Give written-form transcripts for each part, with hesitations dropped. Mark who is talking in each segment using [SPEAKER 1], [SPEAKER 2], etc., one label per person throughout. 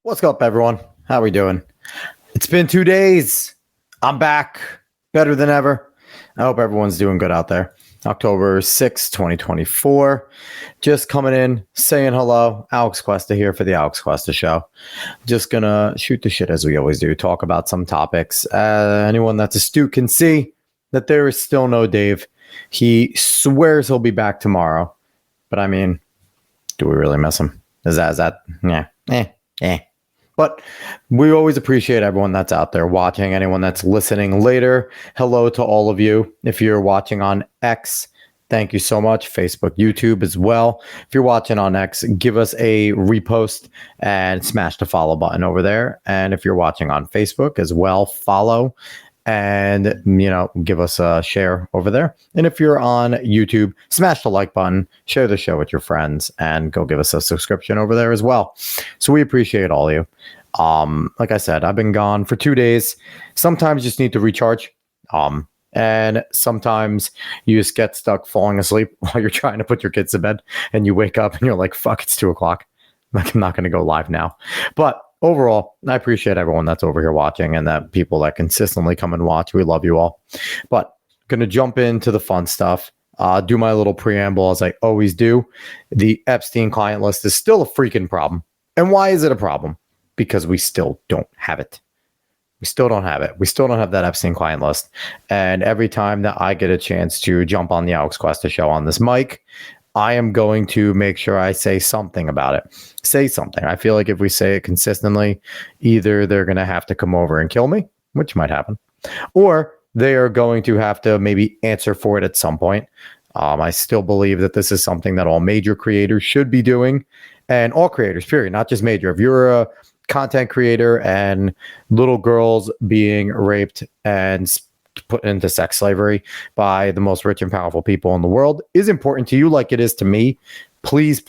[SPEAKER 1] What's up, everyone? How we doing? It's been 2 days. I'm back, better than ever. I hope everyone's doing good out there. October 6th, 2024. Just coming in, saying hello. Alex Cuesta here for the Alex Cuesta Show. Just gonna shoot the shit as we always do, talk about some topics. Anyone that's astute can see that there is still no Dave. He swears he'll be back tomorrow. But I mean, do we really miss him? Is that? Yeah. But we always appreciate everyone that's out there watching, anyone that's listening later. Hello to all of you. If you're watching on X, thank you so much. Facebook, YouTube as well. If you're watching on X, give us a repost and smash the follow button over there. And if you're watching on Facebook as well, follow and, give us a share over there. And if you're on YouTube, smash the like button, share the show with your friends, and go give us a subscription over there as well. So we appreciate all of you. Like I said, I've been gone for 2 days. Sometimes you just need to recharge. And sometimes you just get stuck falling asleep while you're trying to put your kids to bed, and you wake up and you're like, fuck, it's 2:00. Like, I'm not going to go live now. But overall, I appreciate everyone that's over here watching and that people that consistently come and watch. We love you all. But going to jump into the fun stuff. Do my little preamble as I always do. The Epstein client list is still a freaking problem. And why is it a problem? Because we still don't have it. We still don't have it. We still don't have that Epstein client list. And every time that I get a chance to jump on the Alex Cuesta Show on this mic, I am going to make sure I say something about it. Say something. I feel like if we say it consistently, either they're going to have to come over and kill me, which might happen, or they are going to have to maybe answer for it at some point. I still believe that this is something that all major creators should be doing, and all creators, period, not just major. If you're a content creator and little girls being raped and put into sex slavery by the most rich and powerful people in the world is important to you like it is to me, please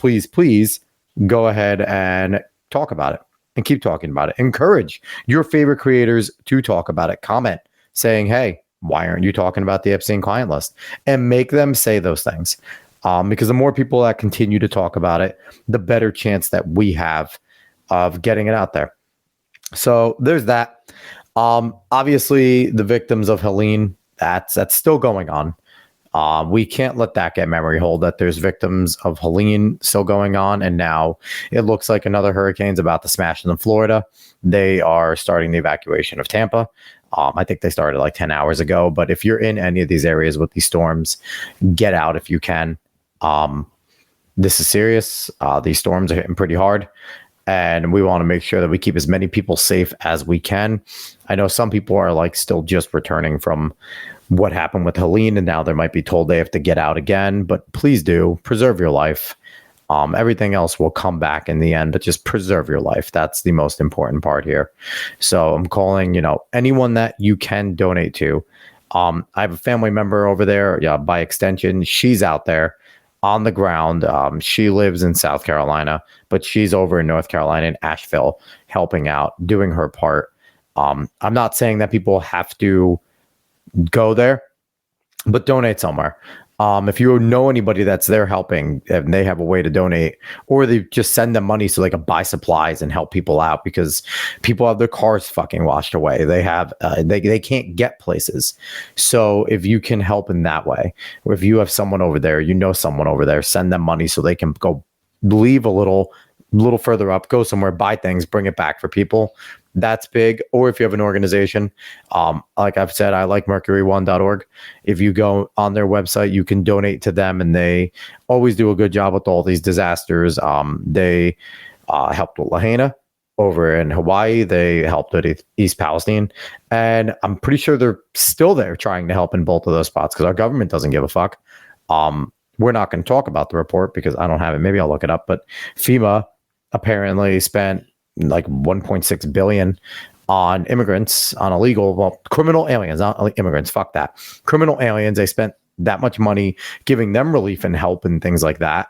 [SPEAKER 1] go ahead and talk about it and keep talking about it. Encourage your favorite creators to talk about it. Comment saying, hey, why aren't you talking about the Epstein client list? And make them say those things. Because the more people that continue to talk about it, the better chance that we have of getting it out there. So there's that. Obviously, the victims of Helene, that's still going on. We can't let that get memory hold that there's victims of Helene still going on. And now it looks like another hurricane's about to smash in Florida. They are starting the evacuation of Tampa. I think they started like 10 hours ago. But if you're in any of these areas with these storms, get out if you can. This is serious. These storms are hitting pretty hard. And we want to make sure that we keep as many people safe as we can. I know some people are like still just returning from what happened with Helene, and now they might be told they have to get out again. But please do preserve your life. Everything else will come back in the end, but just preserve your life. That's the most important part here. So I'm calling, anyone that you can donate to. I have a family member over there. Yeah, by extension, she's out there on the ground. She lives in South Carolina, but she's over in North Carolina in Asheville, helping out, doing her part. I'm not saying that people have to go there, but donate somewhere. If you know anybody that's there helping and they have a way to donate, or they just send them money so they can buy supplies and help people out, because people have their cars fucking washed away. They have, they can't get places. So if you can help in that way, or if you have someone over there, someone over there, send them money so they can go leave a little further up, go somewhere, buy things, bring it back for people. That's big. Or if you have an organization, like I've said, I like mercury1.org. If you go on their website, you can donate to them, and they always do a good job with all these disasters. They helped with Lahaina over in Hawaii. They helped with East Palestine. And I'm pretty sure they're still there trying to help in both of those spots because our government doesn't give a fuck. We're not going to talk about the report because I don't have it. Maybe I'll look it up. But FEMA apparently spent like 1.6 billion on immigrants, on criminal aliens, not immigrants. Fuck that. Criminal aliens. They spent that much money giving them relief and help and things like that.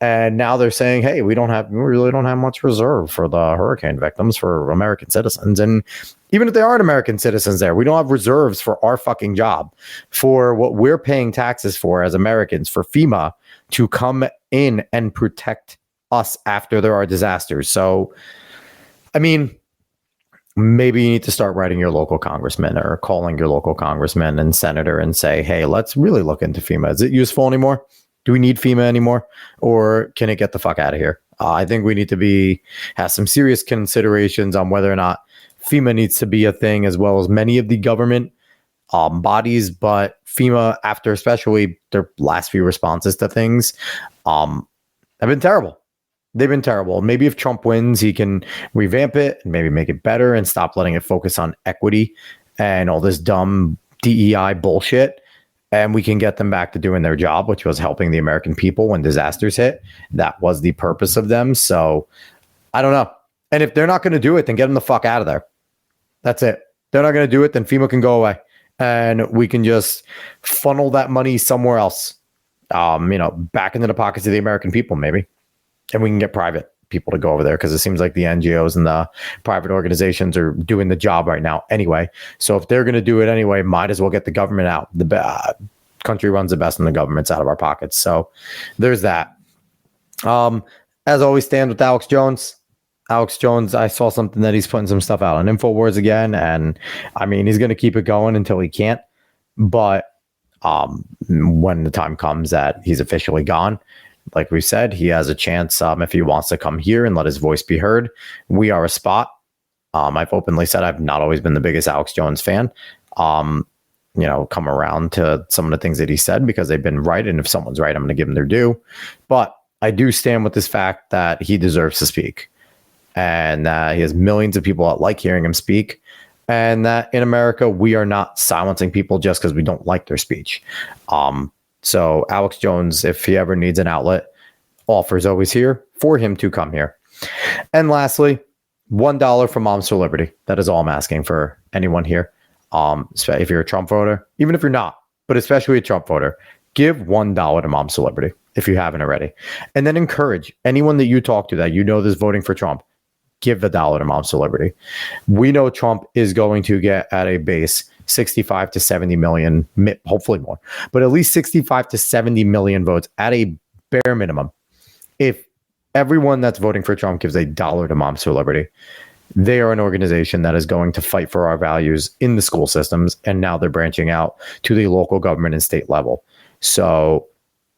[SPEAKER 1] And now they're saying, hey, we really don't have much reserve for the hurricane victims, for American citizens. And even if they aren't American citizens there, we don't have reserves for our fucking job, for what we're paying taxes for as Americans, for FEMA to come in and protect us after there are disasters. So I mean, maybe you need to start writing your local congressman or calling your local congressman and senator and say, hey, let's really look into FEMA. Is it useful anymore? Do we need FEMA anymore? Or can it get the fuck out of here? I think we need to have some serious considerations on whether or not FEMA needs to be a thing, as well as many of the government bodies. But FEMA, after especially their last few responses to things, have been terrible. They've been terrible. Maybe if Trump wins, he can revamp it and maybe make it better and stop letting it focus on equity and all this dumb DEI bullshit. And we can get them back to doing their job, which was helping the American people when disasters hit. That was the purpose of them. So I don't know. And if they're not going to do it, then get them the fuck out of there. That's it. They're not going to do it, then FEMA can go away. And we can just funnel that money somewhere else, back into the pockets of the American people, maybe. And we can get private people to go over there, because it seems like the NGOs and the private organizations are doing the job right now anyway. So if they're going to do it anyway, might as well get the government out. The country runs the best and the government's out of our pockets. So there's that. As always, stand with Alex Jones. Alex Jones, I saw something that he's putting some stuff out on InfoWars again. And I mean, he's going to keep it going until he can't. But when the time comes that he's officially gone, like we said, he has a chance if he wants to come here and let his voice be heard. We are a spot. I've openly said I've not always been the biggest Alex Jones fan. Come around to some of the things that he said because they've been right. And if someone's right, I'm going to give them their due. But I do stand with this fact that he deserves to speak, and that he has millions of people that like hearing him speak. And that in America, we are not silencing people just because we don't like their speech. So Alex Jones, if he ever needs an outlet, offer's always here for him to come here. And lastly, $1 for Moms for Liberty. That is all I'm asking for anyone here. If you're a Trump voter, even if you're not, but especially a Trump voter, give $1 to Moms for Liberty if you haven't already. And then encourage anyone that you talk to that you know is voting for Trump, give $1 to Moms for Liberty. We know Trump is going to get at a base 65 to 70 million, hopefully more, but at least 65 to 70 million votes at a bare minimum. If everyone that's voting for Trump gives $1 to Moms for Liberty, they are an organization that is going to fight for our values in the school systems. And now they're branching out to the local government and state level. So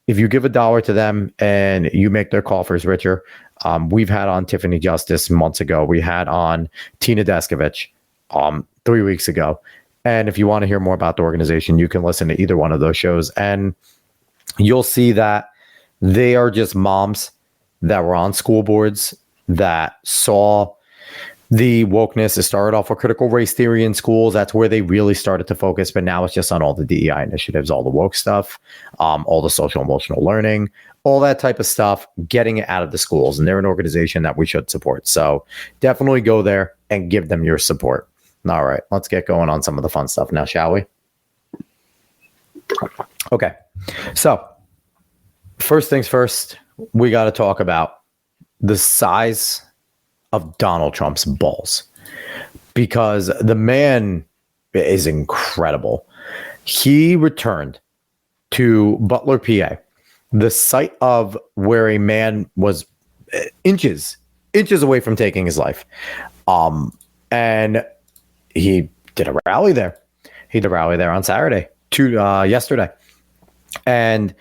[SPEAKER 1] if you give $1 to them and you make their coffers richer, we've had on Tiffany Justice months ago. We had on Tina Deskovich 3 weeks ago. And if you want to hear more about the organization, you can listen to either one of those shows. And you'll see that they are just moms that were on school boards that saw the wokeness. It started off with critical race theory in schools. That's where they really started to focus. But now it's just on all the DEI initiatives, all the woke stuff, all the social emotional learning, all that type of stuff, getting it out of the schools. And they're an organization that we should support. So definitely go there and give them your support. All right, let's get going on some of the fun stuff now, shall we? Okay, so first things first, we got to talk about the size of Donald Trump's balls, because the man is incredible. He returned to Butler, PA, the site of where a man was inches away from taking his life. And he did a rally there. He did a rally there on Saturday, yesterday. And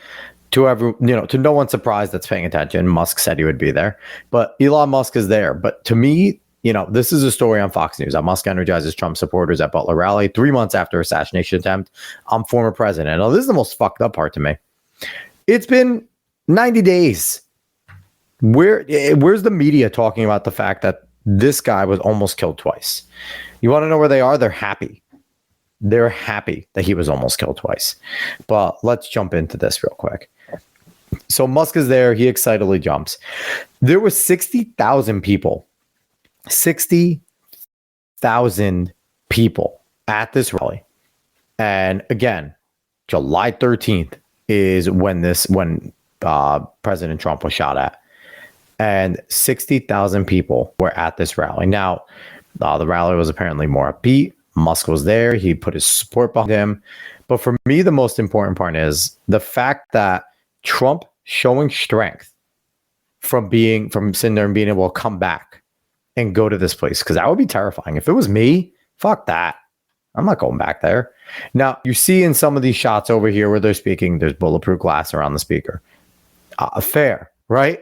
[SPEAKER 1] to no one's surprise that's paying attention, Musk said he would be there. But Elon Musk is there. But to me, this is a story on Fox News. Musk energizes Trump supporters at Butler rally 3 months after assassination attempt on former president. Now, this is the most fucked up part to me. It's been 90 days. Where's the media talking about the fact that this guy was almost killed twice? You want to know where they are? They're happy. They're happy that he was almost killed twice. But let's jump into this real quick. So Musk is there. He excitedly jumps. There were 60,000 people. 60,000 people at this rally. And again, July 13th is when President Trump was shot at. And 60,000 people were at this rally. Now, the rally was apparently more upbeat. Musk was there. He put his support behind him. But for me, the most important part is the fact that Trump showing strength from sitting there and being able to come back and go to this place, because that would be terrifying. If it was me, fuck that. I'm not going back there. Now, you see in some of these shots over here where they're speaking, there's bulletproof glass around the speaker. Fair, right?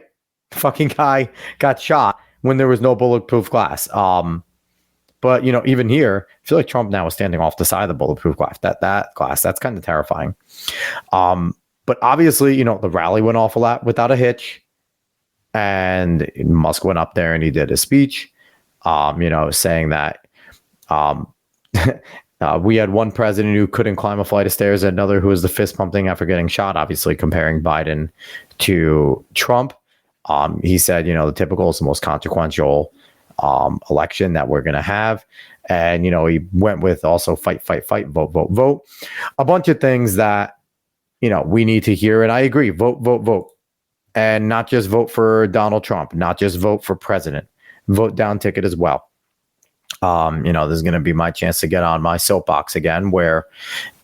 [SPEAKER 1] Fucking guy got shot when there was no bulletproof glass. But, you know, even here, I feel like Trump now is standing off the side of the bulletproof glass. That glass, that's kind of terrifying. But obviously, you know, the rally went off a lot without a hitch. And Musk went up there and he did a speech, you know, saying that we had one president who couldn't climb a flight of stairs, another who was the fist pumping after getting shot, obviously comparing Biden to Trump. He said, you know, the typical is the most consequential election that we're going to have. And, you know, he went with also fight, fight, fight, vote, vote, vote. A bunch of things that, you know, we need to hear. And I agree, vote, vote, vote. And not just vote for Donald Trump, not just vote for president, vote down ticket as well. You know, this is going to be my chance to get on my soapbox again, where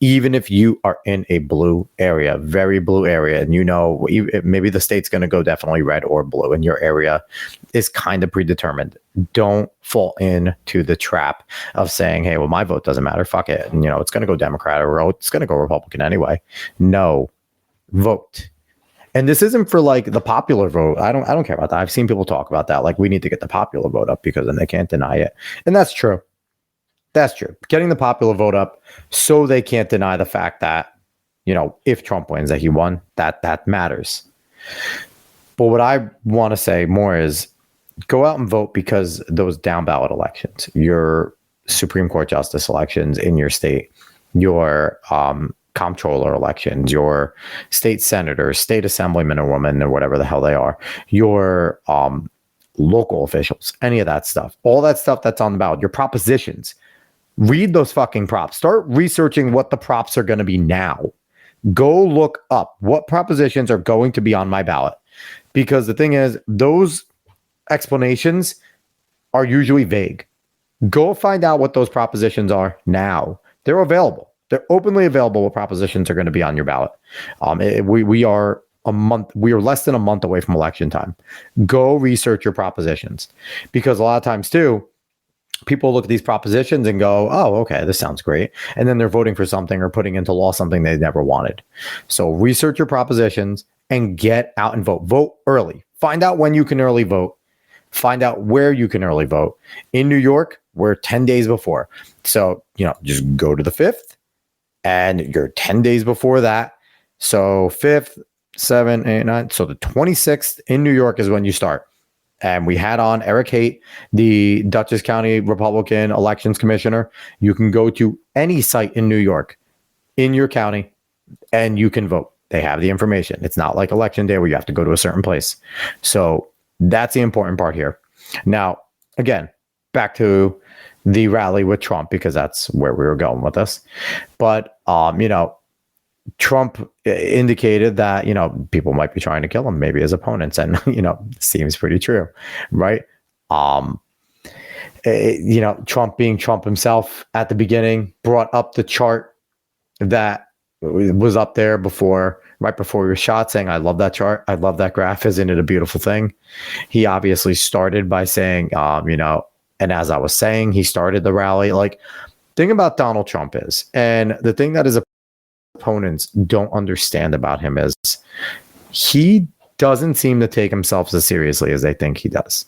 [SPEAKER 1] even if you are in a blue area, very blue area, and you know, maybe the state's going to go definitely red or blue, and your area is kind of predetermined, don't fall into the trap of saying, hey, well, my vote doesn't matter. Fuck it. And, you know, it's going to go Democrat or it's going to go Republican anyway. No, vote. And this isn't for like the popular vote. I don't care about that. I've seen people talk about that. Like, we need to get the popular vote up because then they can't deny it. And that's true. That's true. Getting the popular vote up so they can't deny the fact that, you know, if Trump wins, that he won, that matters. But what I want to say more is go out and vote, because those down ballot elections, your Supreme Court justice elections in your state, your comptroller elections, your state senators, state assemblymen or women, or whatever the hell they are, your local officials, any of that stuff, all that stuff that's on the ballot, your propositions, read those fucking props. Start researching what the props are going to be now. Go look up what propositions are going to be on my ballot. Because the thing is, those explanations are usually vague. Go find out what those propositions are now. They're available. They're openly available. What propositions are going to be on your ballot? We are less than a month away from election time. Go research your propositions, because a lot of times too, people look at these propositions and go, oh, okay, this sounds great. And then they're voting for something or putting into law something they never wanted. So research your propositions and get out and vote. Vote early. Find out when you can early vote. Find out where you can early vote. In New York, we're 10 days before. So, you know, just go to the 5th. And you're 10 days before that. So 5th, 7th, 8th, 9th. So the 26th in New York is when you start. And we had on Eric Haight, the Dutchess County Republican Elections Commissioner. You can go to any site in New York, in your county, and you can vote. They have the information. It's not like Election Day where you have to go to a certain place. So that's the important part here. Now, again, back to the rally with Trump, because that's where we were going with this. But, you know, Trump indicated that, you know, people might be trying to kill him, maybe his opponents. And, you know, seems pretty true, right? You know, Trump being Trump himself at the beginning brought up the chart that was up there before, right before he was shot, saying, I love that chart. I love that graph. Isn't it a beautiful thing? He obviously started by saying, you know, and as I was saying, he started the rally. Like, thing about Donald Trump is, and the thing that his opponents don't understand about him is, he doesn't seem to take himself as seriously as they think he does.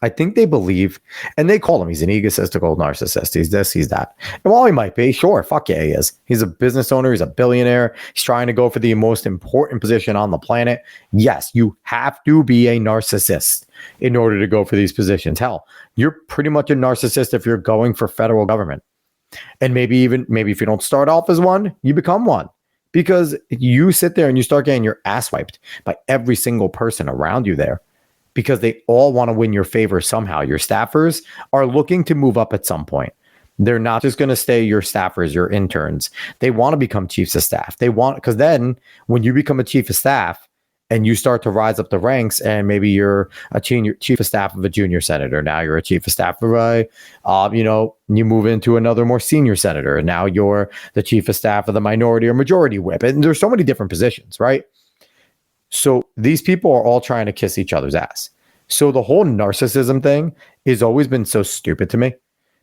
[SPEAKER 1] I think they believe, and they call him, he's an egotistical narcissist. He's this, he's that. And while he might be, sure, fuck yeah, he is. He's a business owner. He's a billionaire. He's trying to go for the most important position on the planet. Yes, you have to be a narcissist in order to go for these positions. Hell, you're pretty much a narcissist if you're going for federal government. And maybe if you don't start off as one, you become one. Because you sit there and you start getting your ass wiped by every single person around you there, because they all want to win your favor somehow. Your staffers are looking to move up at some point. They're not just going to stay your staffers, your interns. They want to become chiefs of staff. They want, because then when you become a chief of staff and you start to rise up the ranks, and maybe you're a chief of staff of a junior senator. Now you're a chief of staff of a, you know, you move into another more senior senator. And now you're the chief of staff of the minority or majority whip. And there's so many different positions, right? So these people are all trying to kiss each other's ass. So the whole narcissism thing has always been so stupid to me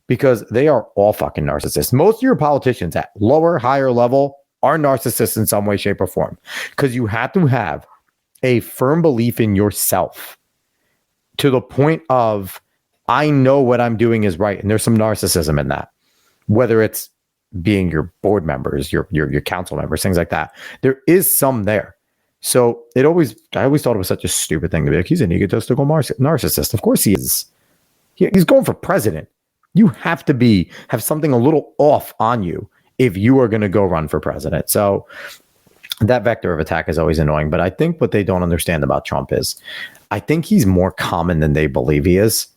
[SPEAKER 1] because they are all fucking narcissists. Most of your politicians at lower, higher level are narcissists in some way, shape, or form because you have to have a firm belief in yourself to the point of, I know what I'm doing is right. And there's some narcissism in that, whether it's being your board members, your council members, things like that. There is some there. So I always thought it was such a stupid thing to be like, he's an egotistical narcissist. Of course he is. He's going for president. You have to have something a little off on you if you are going to go run for president. So that vector of attack is always annoying. But I think what they don't understand about Trump is, I think he's more common than they believe he is.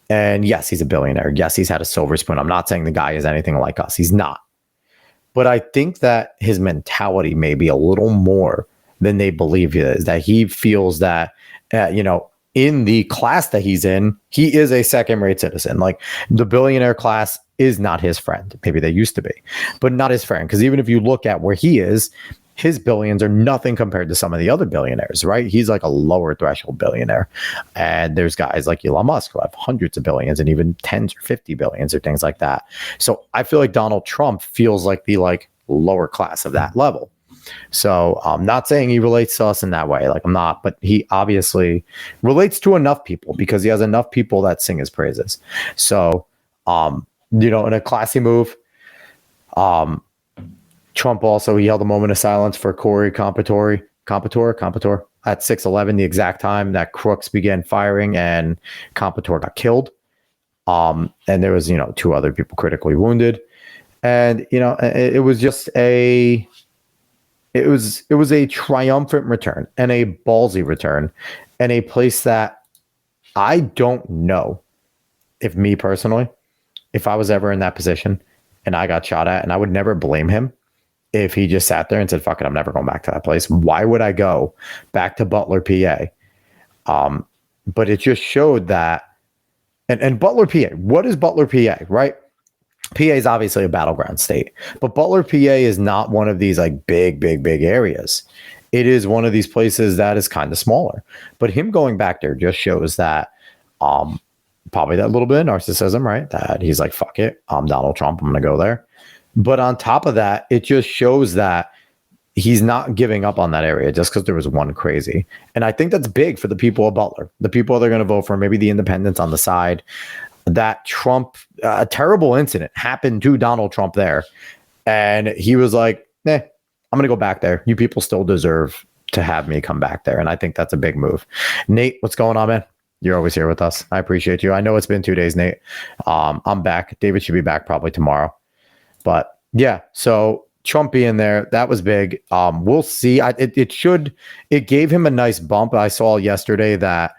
[SPEAKER 1] And yes, he's a billionaire. Yes, he's had a silver spoon. I'm not saying the guy is anything like us. He's not. But I think that his mentality may be a little more than they believe he is, that he feels that, in the class that he's in, he is a second-rate citizen. Like, the billionaire class is not his friend. Maybe they used to be, but not his friend. Because even if you look at where he is, his billions are nothing compared to some of the other billionaires, right? He's like a lower threshold billionaire. And there's guys like Elon Musk who have hundreds of billions and even tens or 50 billions or things like that. So I feel like Donald Trump feels like the lower class of that level. So I'm not saying he relates to us in that way. I'm not, but he obviously relates to enough people because he has enough people that sing his praises. So, in a classy move, Trump also, he held a moment of silence for Corey Compatore at 6:11, the exact time that Crooks began firing and Compatore got killed. And there was, 2 other people critically wounded. And, it was just it was a triumphant return and a ballsy return and a place that I don't know if me personally, if I was ever in that position and I got shot at, and I would never blame him if he just sat there and said, fuck it, I'm never going back to that place. Why would I go back to Butler, PA? But it just showed that, and Butler, PA, what is Butler, PA, right? PA is obviously a battleground state, but Butler, PA is not one of these big areas. It is one of these places that is kind of smaller, but him going back there just shows that, probably that little bit of narcissism, right? That he's like, fuck it, I'm Donald Trump, I'm going to go there. But on top of that, it just shows that he's not giving up on that area just because there was one crazy. And I think that's big for the people of Butler, the people they're going to vote for, maybe the independents on the side. That Trump, a terrible incident happened to Donald Trump there. And he was like, I'm going to go back there. You people still deserve to have me come back there. And I think that's a big move. Nate, what's going on, man? You're always here with us. I appreciate you. I know it's been 2 days, Nate. I'm back. David should be back probably tomorrow. But yeah, so Trump being there, that was big. We'll see. It gave him a nice bump. I saw yesterday that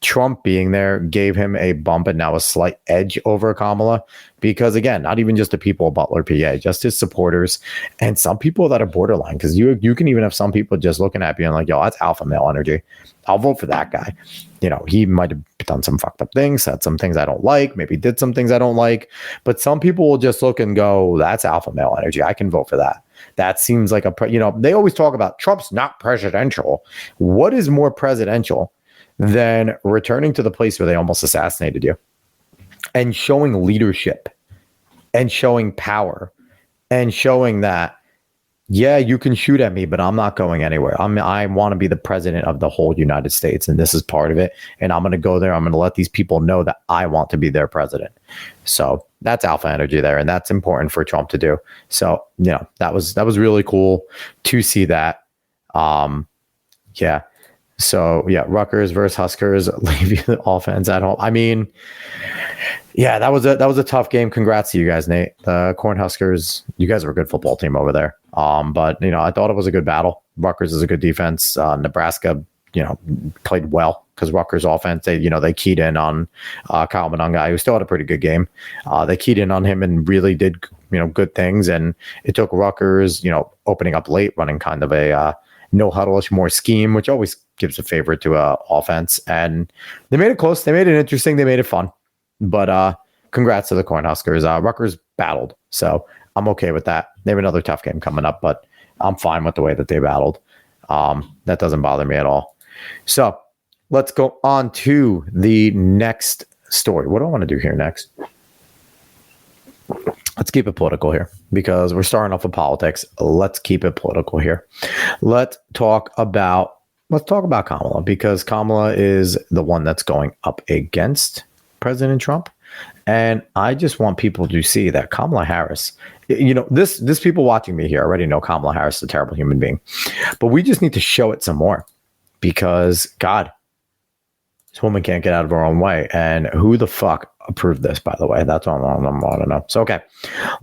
[SPEAKER 1] Trump being there gave him a bump and now a slight edge over Kamala because, again, not even just the people of Butler, PA, just his supporters and some people that are borderline, because you can even have some people just looking at you and like, yo, that's alpha male energy. I'll vote for that guy. He might have done some fucked up things, said some things I don't like, maybe did some things I don't like, but some people will just look and go, that's alpha male energy. I can vote for that. That seems like they always talk about Trump's not presidential. What is more presidential than returning to the place where they almost assassinated you and showing leadership and showing power and showing that, yeah, you can shoot at me, but I'm not going anywhere. I want to be the president of the whole United States, and this is part of it. And I'm going to go there. I'm going to let these people know that I want to be their president. So that's alpha energy there, and that's important for Trump to do. So, that was really cool to see that. Yeah. So yeah, Rutgers versus Huskers leave you the offense at home. I mean, yeah, that was a tough game. Congrats to you guys, Nate. The Cornhuskers, you guys are a good football team over there. But I thought it was a good battle. Rutgers is a good defense. Nebraska, played well because Rutgers offense, they keyed in on Kyle Monangai, who still had a pretty good game. They keyed in on him and really did good things. And it took Rutgers, opening up late, running kind of a no huddle-ish, more scheme, which always gives a favor to offense. And they made it close. They made it interesting. They made it fun. But congrats to the Cornhuskers. Rutgers battled, so I'm okay with that. They have another tough game coming up, but I'm fine with the way that they battled. That doesn't bother me at all. So let's go on to the next story. What do I want to do here next? Let's keep it political here because we're starting off with politics. Let's keep it political here. Let's talk about Kamala, because Kamala is the one that's going up against President Trump. And I just want people to see that Kamala Harris, this people watching me here already know Kamala Harris is a terrible human being, but we just need to show it some more because God, this woman can't get out of her own way. And who the fuck approved this, by the way? That's all I want to know. So, okay,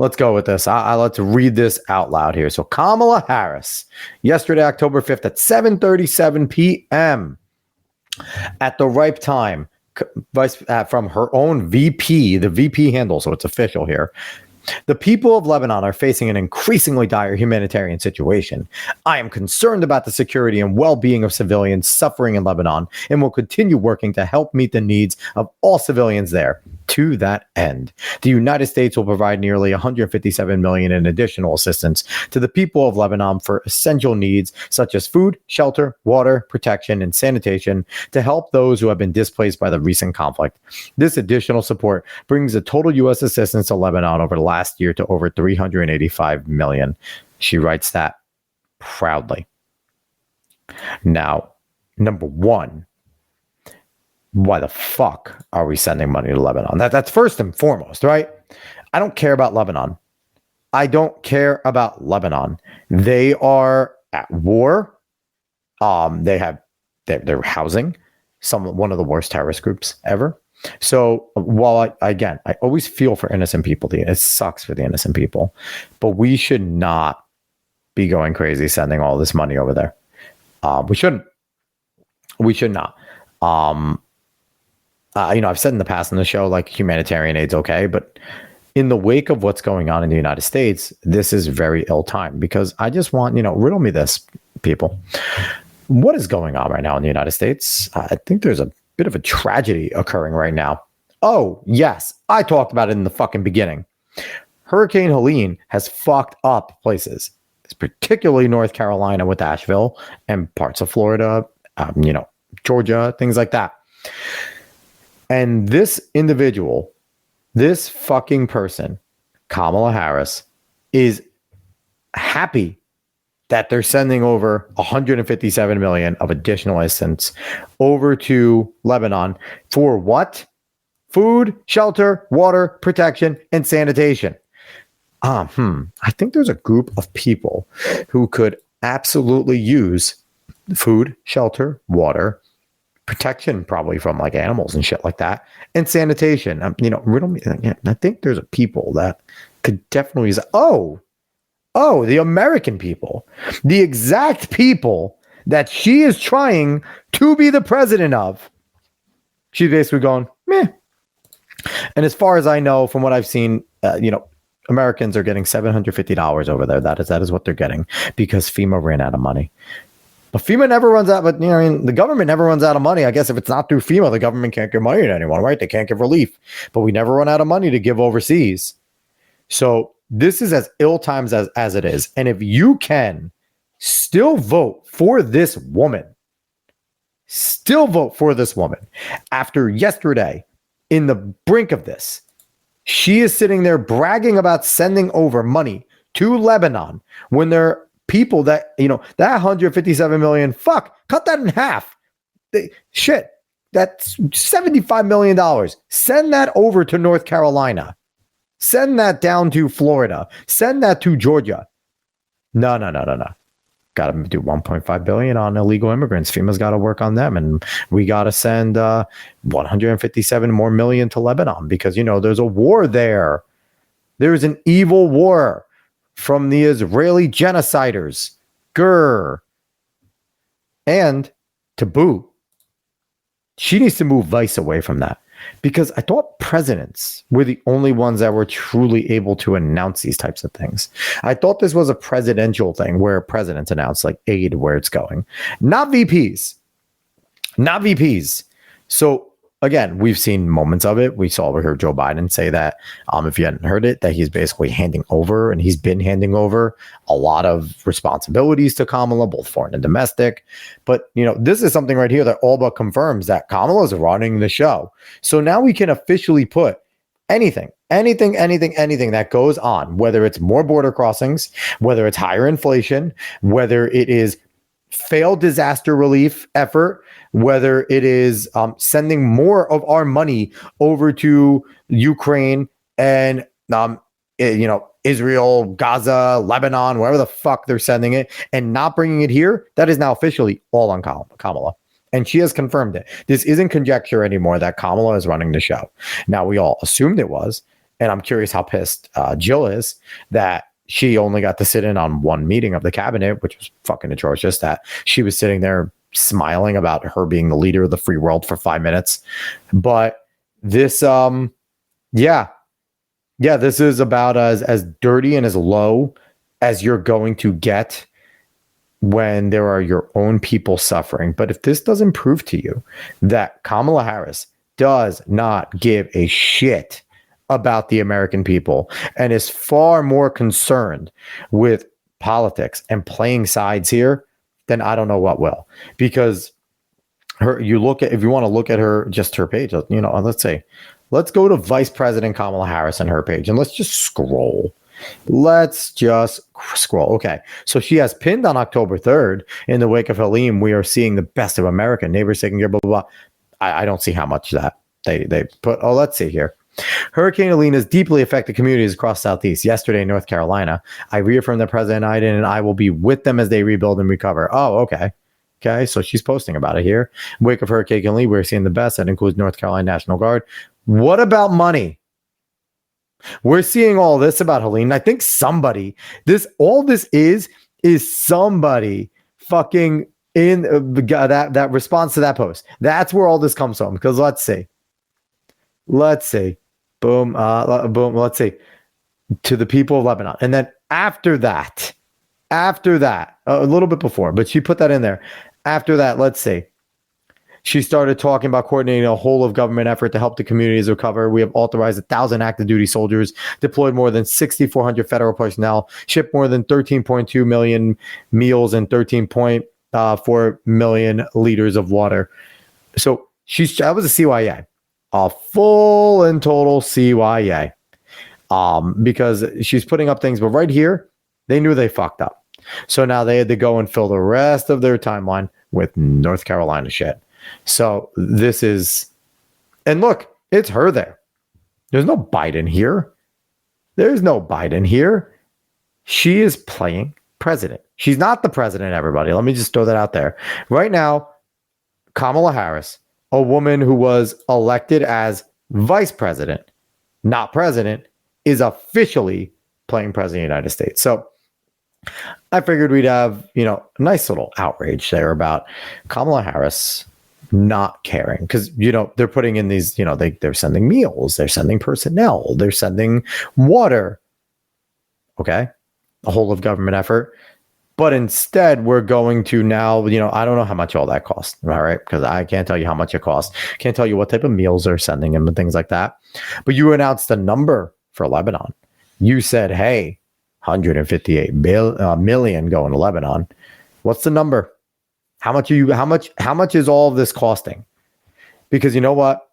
[SPEAKER 1] let's go with this. Let's read this out loud here. So Kamala Harris, yesterday, October 5th at 7:37 p.m. at the ripe time, from her own VP, the VP handle, so it's official here. The people of Lebanon are facing an increasingly dire humanitarian situation. I am concerned about the security and well-being of civilians suffering in Lebanon and will continue working to help meet the needs of all civilians there. To that end, the United States will provide nearly $157 million in additional assistance to the people of Lebanon for essential needs such as food, shelter, water, protection, and sanitation to help those who have been displaced by the recent conflict. This additional support brings the total U.S. assistance to Lebanon over the last year to over $385 million. She writes that proudly. Now, number one, why the fuck are we sending money to Lebanon? That's first and foremost, right? I don't care about Lebanon. They are at war. They're housing one of the worst terrorist groups ever. So while I always feel for innocent people, it sucks for the innocent people, but we should not be going crazy sending all this money over there. We shouldn't. We should not. I've said in the past in the show, like, humanitarian aid's okay, but in the wake of what's going on in the United States, this is very ill-timed because I just want, riddle me this, people. What is going on right now in the United States? I think there's a bit of a tragedy occurring right now. Oh, yes. I talked about it in the fucking beginning. Hurricane Helene has fucked up places. It's particularly North Carolina with Asheville and parts of Florida, Georgia, things like that. And this individual, this fucking person, Kamala Harris, is happy that they're sending over $157 million of additional assistance over to Lebanon for what? Food, shelter, water, protection, and sanitation. I think there's a group of people who could absolutely use food, shelter, water, protection, probably from like animals and shit like that, and sanitation. Riddle me. I think there's a people that could definitely use. Oh, the American people, the exact people that she is trying to be the president of. She's basically going, meh. And as far as I know, from what I've seen, Americans are getting $750 over there. That is what they're getting because FEMA ran out of money. But FEMA never runs out. But the government never runs out of money. I guess if it's not through FEMA, the government can't give money to anyone, right? They can't give relief. But we never run out of money to give overseas. So this is as ill times as it is. And if you can still vote for this woman, after yesterday, in the brink of this, she is sitting there bragging about sending over money to Lebanon when there are people that, that $157 million, cut that in half. That's $75 million. Send that over to North Carolina. Send that down to Florida. Send that to Georgia. No. Got to do $1.5 billion on illegal immigrants. FEMA's got to work on them, and we got to send $157 more million to Lebanon because there's a war there. There's an evil war from the Israeli genociders. Grr. And to boot, she needs to move Vice away from that. Because I thought presidents were the only ones that were truly able to announce these types of things. I thought this was a presidential thing where presidents announce like aid where it's going. Not VPs. So again, we've seen moments of it. We saw over here Joe Biden say that, if you hadn't heard it, that he's basically handing over, and he's been handing over a lot of responsibilities to Kamala, both foreign and domestic. But, this is something right here that all but confirms that Kamala is running the show. So now we can officially put anything that goes on, whether it's more border crossings, whether it's higher inflation, whether it is failed disaster relief effort, whether it is sending more of our money over to Ukraine and, Israel, Gaza, Lebanon, wherever the fuck they're sending it, and not bringing it here, that is now officially all on Kamala. And she has confirmed it. This isn't conjecture anymore that Kamala is running the show. Now, we all assumed it was, and I'm curious how pissed Jill is that she only got to sit in on one meeting of the cabinet, which was fucking atrocious, that she was sitting there smiling about her being the leader of the free world for 5 minutes. But this, this is about as dirty and as low as you're going to get when there are your own people suffering. But if this doesn't prove to you that Kamala Harris does not give a shit about the American people and is far more concerned with politics and playing sides here, then I don't know what will. Because if you want to look at her, just her page, let's go to Vice President Kamala Harris and her page, and let's just scroll. Okay. So she has pinned on October 3rd, in the wake of Helene, we are seeing the best of America. Neighbors taking care, blah, blah, blah. I don't see how much that they put. Oh, let's see here. Hurricane Helene has deeply affected communities across Southeast. Yesterday in North Carolina, I reaffirmed that President Biden and I will be with them as they rebuild and recover. Oh, okay. Okay. So she's posting about it here. Wake of Hurricane Helene, we're seeing the best. That includes North Carolina National Guard. What about money? We're seeing all this about Helene. I think all this is somebody fucking in that response to that post. That's where all this comes from. Because let's see. Boom. Let's see. To the people of Lebanon. And then after that, a little bit before, but she put that in there. After that, let's see. She started talking about coordinating a whole of government effort to help the communities recover. We have authorized 1,000 active duty soldiers, deployed more than 6,400 federal personnel, shipped more than 13.2 million meals and 13.4 million liters of water. So that was a CYA, a full and total CYA, because she's putting up things. But right here, they knew they fucked up. So now they had to go and fill the rest of their timeline with North Carolina shit. So this is, and look, it's her there. There's no Biden here. She is playing president. She's not the president, everybody. Let me just throw that out there. Right now, Kamala Harris, a woman who was elected as vice president, not president, is officially playing president of the United States. So I figured we'd have, a nice little outrage there about Kamala Harris not caring, because they're putting in these, they're sending meals, they're sending personnel, they're sending water. Okay, a whole of government effort. But instead, we're going to now, I don't know how much all that costs, all right, because I can't tell you how much it costs. Can't tell you what type of meals they're sending them and things like that. But you announced a number for Lebanon. You said, hey, 158 million going to Lebanon. What's the number? How much is all of this costing? Because you know what?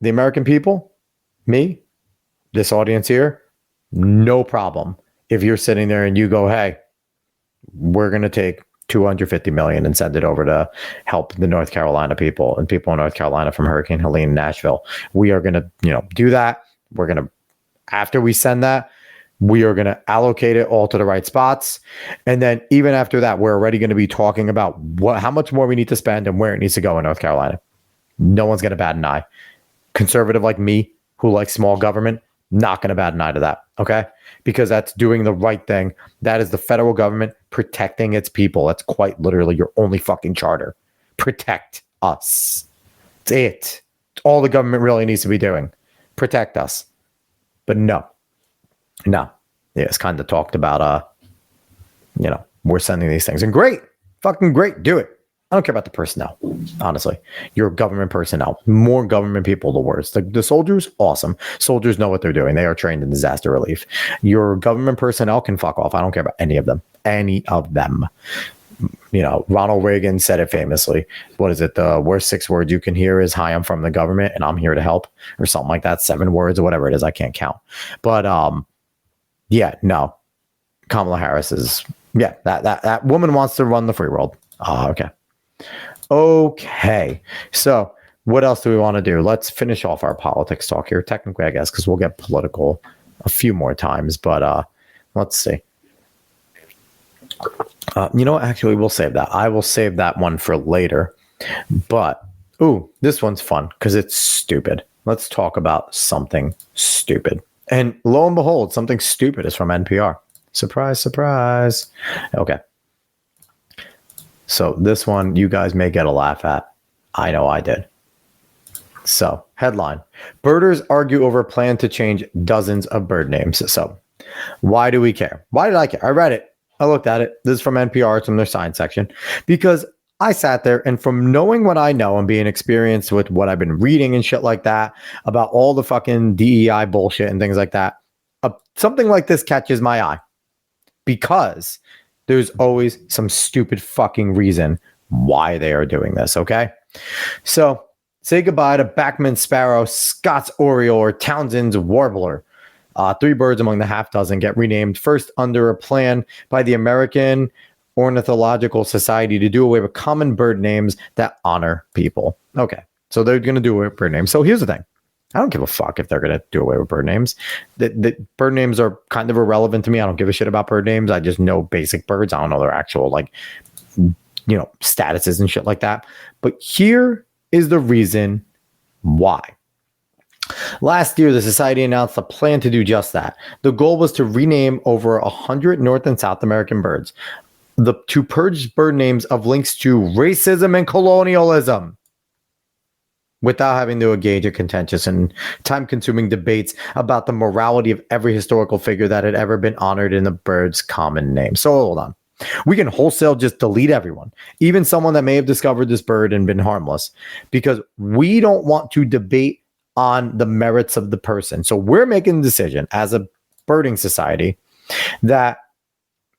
[SPEAKER 1] The American people, me, this audience here, no problem. If you're sitting there and you go, hey, we're going to take 250 million and send it over to help the North Carolina people and people in North Carolina from Hurricane Helene in Nashville. We are going to, do that. We're going to, after we send that, we are going to allocate it all to the right spots. And then even after that, we're already going to be talking about how much more we need to spend and where it needs to go in North Carolina. No one's going to bat an eye. Conservative like me, who likes small government, not going to bat an eye to that. Okay. Because that's doing the right thing. That is the federal government protecting its people. That's quite literally your only fucking charter. Protect us. It's it. It's all the government really needs to be doing. Protect us. But no. Yeah, it's kind of talked about, we're sending these things. And great. Fucking great. Do it. I don't care about the personnel, honestly. Your government personnel. More government people, the worse. The soldiers, awesome. Soldiers know what they're doing. They are trained in disaster relief. Your government personnel can fuck off. I don't care about any of them. Any of them. You know, Ronald Reagan said it famously. What is it? The worst 6 words you can hear is, "Hi, I'm from the government and I'm here to help," or something like that. 7 words or whatever it is. I can't count. But yeah, no. Kamala Harris is, yeah, that woman wants to run the free world. Okay. Okay. So what else do we want to do? Let's finish off our politics talk here. Technically, I guess, because we'll get political a few more times. But let's see. You know, actually, we'll save that. I will save that one for later. But, ooh, this one's fun because it's stupid. Let's talk about something stupid. And lo and behold, something stupid is from NPR. Surprise, surprise. Okay. So this one, you guys may get a laugh at. I know I did. So, headline. Birders argue over plan to change dozens of bird names. So, why do we care? Why did I care? I read it. I looked at it. This is from NPR. It's from their science section. Because I sat there, and from knowing what I know and being experienced with what I've been reading and shit like that about all the fucking DEI bullshit and things like that, something like this catches my eye. Because there's always some stupid fucking reason why they are doing this, okay? So, say goodbye to Bachman's sparrow, Scott's oriole, or Townsend's warbler. 3 birds among the half dozen get renamed, first under a plan by the American Ornithological Society to do away with common bird names that honor people. Okay, so they're going to do away with bird names. So here's the thing. I don't give a fuck if they're going to do away with bird names. The bird names are kind of irrelevant to me. I don't give a shit about bird names. I just know basic birds. I don't know their actual, like, you know, statuses and shit like that. But here is the reason why. Last year, the society announced a plan to do just that. The goal was to rename over 100 North and South American birds to purge bird names of links to racism and colonialism without having to engage in contentious and time-consuming debates about the morality of every historical figure that had ever been honored in the bird's common name. So hold on. We can wholesale just delete everyone, even someone that may have discovered this bird and been harmless, because we don't want to debate on the merits of the person. So we're making a decision as a birding society that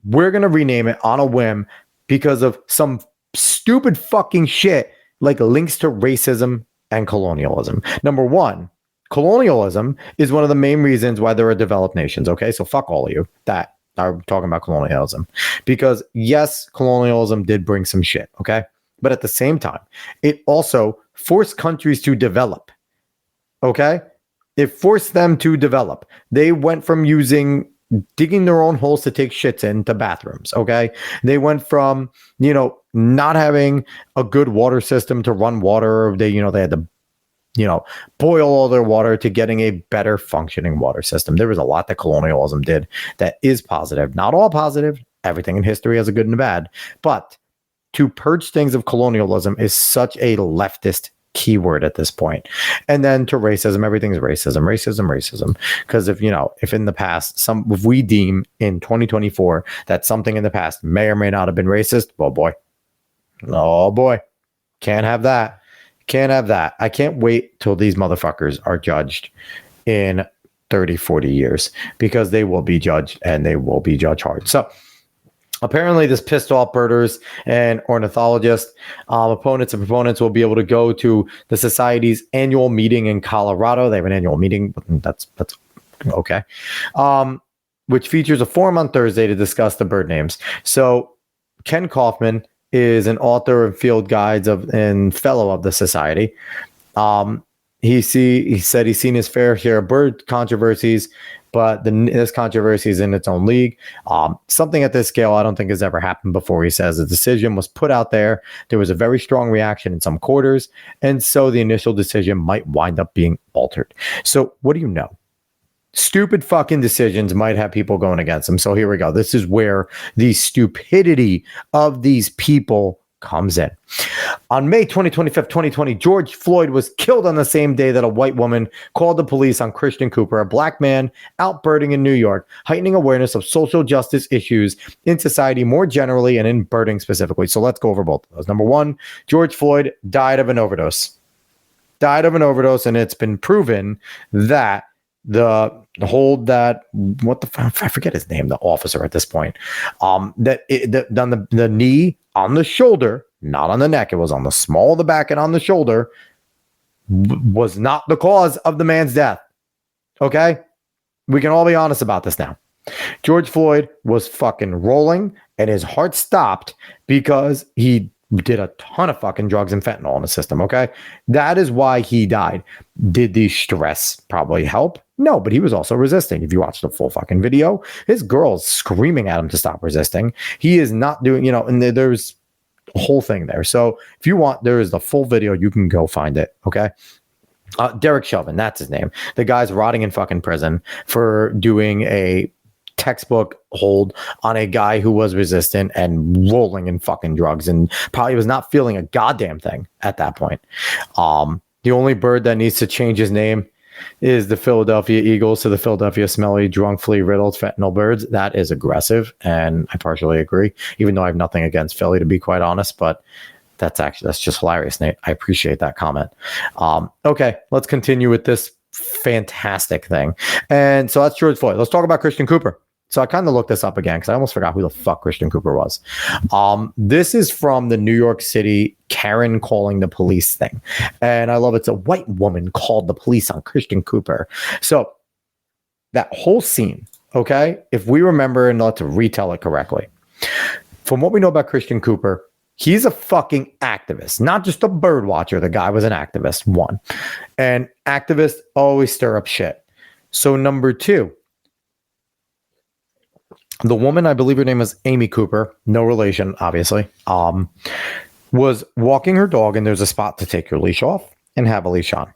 [SPEAKER 1] we're going to rename it on a whim because of some stupid fucking shit like links to racism and colonialism. Number one, colonialism is one of the main reasons why there are developed nations. Okay, so fuck all of you that are talking about colonialism, because yes, colonialism did bring some shit. Okay, but at the same time, it also forced countries to develop. Okay, it forced them to develop. They went from digging their own holes to take shits into bathrooms. Okay, they went from, you know, not having a good water system to run water. They had to, you know, boil all their water to getting a better functioning water system. There was a lot that colonialism did that is positive. Not all positive. Everything in history has a good and a bad. But to purge things of colonialism is such a leftist keyword at this point. And then to racism, everything's racism. Because if in the past, if we deem in 2024 that something in the past may or may not have been racist, oh boy, can't have that. I can't wait till these motherfuckers are judged in 30, 40 years, because they will be judged, and they will be judged hard. So apparently this pissed off birders and ornithologists. Opponents and proponents will be able to go to the society's annual meeting in Colorado. They have an annual meeting. That's okay. Which features a forum on Thursday to discuss the bird names. So Ken Kaufman is an author of field guides and fellow of the society. He said he's seen his fair share of bird controversies, but this controversy is in its own league. Something at this scale I don't think has ever happened before. He says the decision was put out there. There was a very strong reaction in some quarters, and so the initial decision might wind up being altered. So what do you know? Stupid fucking decisions might have people going against them. So here we go. This is where the stupidity of these people comes in. On May 25th, 2020, George Floyd was killed on the same day that a white woman called the police on Christian Cooper, a black man out birding in New York, heightening awareness of social justice issues in society more generally and in birding specifically. So let's go over both of those. Number one, George Floyd died of an overdose. And it's been proven that the I forget his name, the officer at this point, on the knee, on the shoulder, not on the neck, it was on the small of the back and on the shoulder, was not the cause of the man's death. Okay? We can all be honest about this now. George Floyd was fucking rolling and his heart stopped because he did a ton of fucking drugs and fentanyl in the system, okay? That is why he died. Did the stress probably help? No, but he was also resisting. If you watch the full fucking video, his girl's screaming at him to stop resisting. He is not doing, and there's a whole thing there. So if you want, there is the full video. You can go find it, okay? Derek Chauvin, that's his name. The guy's rotting in fucking prison for doing a textbook hold on a guy who was resistant and rolling in fucking drugs and probably was not feeling a goddamn thing at that point. The only bird that needs to change his name is the Philadelphia Eagles to the Philadelphia Smelly, Drunk, Flea, Riddled, Fentanyl Birds. That is aggressive, and I partially agree, even though I have nothing against Philly, to be quite honest, but that's just hilarious, Nate. I appreciate that comment. Okay, let's continue with this fantastic thing. And so that's George Floyd. Let's talk about Christian Cooper. So I kind of looked this up again because I almost forgot who the fuck Christian Cooper was. This is from the New York City Karen calling the police thing. And I love it's a white woman called the police on Christian Cooper. So that whole scene, okay, if we remember and not to retell it correctly, from what we know about Christian Cooper, he's a fucking activist, not just a bird watcher. The guy was an activist, one. And activists always stir up shit. So number two, the woman, I believe her name was Amy Cooper, no relation, obviously, was walking her dog, and there's a spot to take your leash off and have a leash on.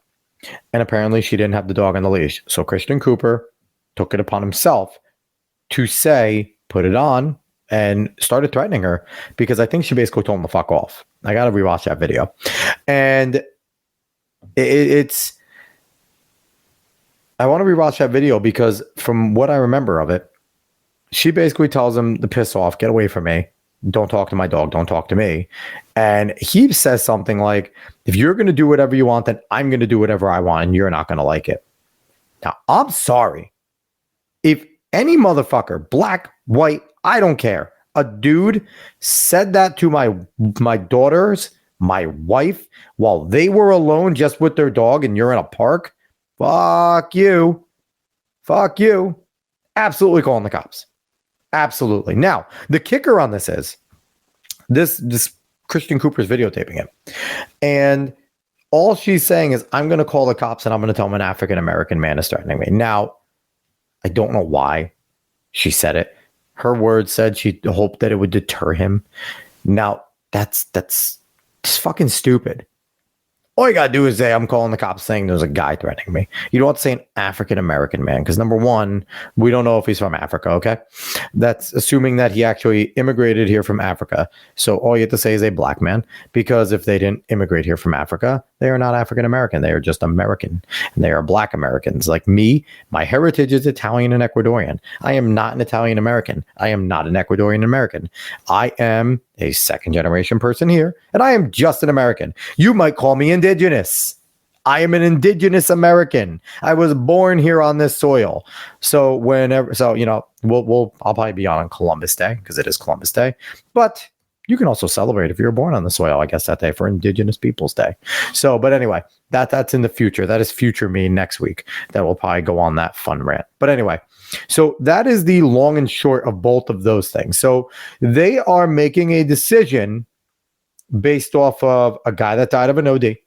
[SPEAKER 1] And apparently she didn't have the dog on the leash. So Christian Cooper took it upon himself to say, put it on, and started threatening her because I think she basically told him to fuck off. I got to rewatch that video. And I want to rewatch that video because from what I remember of it, she basically tells him to piss off, get away from me. Don't talk to my dog. Don't talk to me. And he says something like, if you're going to do whatever you want, then I'm going to do whatever I want and you're not going to like it. Now, I'm sorry. If any motherfucker, black, white, I don't care, a dude said that to my daughters, my wife, while they were alone just with their dog and you're in a park, fuck you. Fuck you. Absolutely calling the cops. Absolutely. Now, the kicker on this is this Christian Cooper's videotaping it. And all she's saying is, I'm going to call the cops and I'm going to tell them an African-American man is threatening me. Now, I don't know why she said it. Her words said she hoped that it would deter him. Now, that's fucking stupid. All you gotta do is say, I'm calling the cops saying there's a guy threatening me. You don't have to say an African-American man, because number one, we don't know if he's from Africa, okay? That's assuming that he actually immigrated here from Africa. So all you have to say is a black man, because if they didn't immigrate here from Africa, they are not African-American. They are just American, and they are black Americans. Like me, my heritage is Italian and Ecuadorian. I am not an Italian-American. I am not an Ecuadorian-American. I am a second-generation person here, and I am just an American. You might call me indigenous. I am an indigenous American. I was born here on this soil. So I'll probably be on Columbus Day because it is Columbus Day. But you can also celebrate if you were born on the soil, I guess, that day for Indigenous Peoples Day. So, but anyway, that's in the future. That is future me next week. That will probably go on that fun rant. But anyway, so that is the long and short of both of those things. So they are making a decision based off of a guy that died of an OD.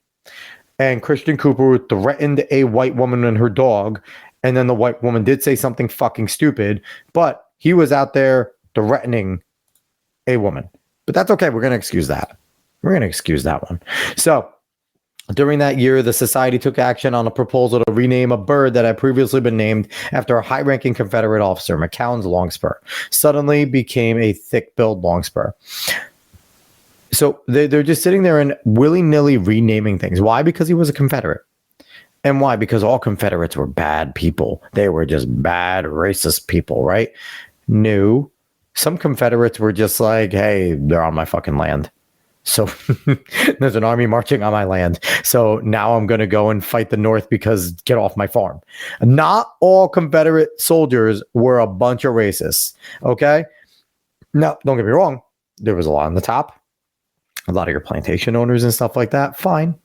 [SPEAKER 1] And Christian Cooper threatened a white woman and her dog. And then the white woman did say something fucking stupid, but he was out there threatening a woman. But that's okay. We're going to excuse that. We're going to excuse that one. So during that year, the society took action on a proposal to rename a bird that had previously been named after a high-ranking Confederate officer. McCown's longspur suddenly became a thick-billed longspur. So they're just sitting there and willy-nilly renaming things. Why? Because he was a Confederate. And why? Because all Confederates were bad people. They were just bad, racist people, right? No. Some Confederates were just like, hey, they're on my fucking land. So there's an army marching on my land. So now I'm going to go and fight the North because get off my farm. Not all Confederate soldiers were a bunch of racists. Okay. Now, don't get me wrong. There was a lot on the top. A lot of your plantation owners and stuff like that. Fine.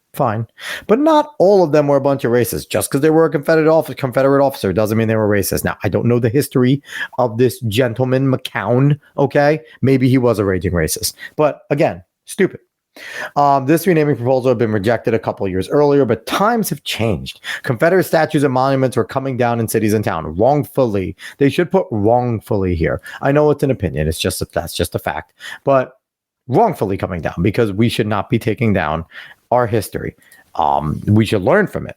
[SPEAKER 1] But not all of them were a bunch of racists. Just because they were a Confederate officer doesn't mean they were racist. Now, I don't know the history of this gentleman, McCown. Okay. Maybe he was a raging racist. But again, stupid. This renaming proposal had been rejected a couple of years earlier, but times have changed. Confederate statues and monuments were coming down in cities and towns wrongfully. They should put wrongfully here. I know it's an opinion. It's just that's just a fact. But wrongfully coming down because we should not be taking down our history. We should learn from it.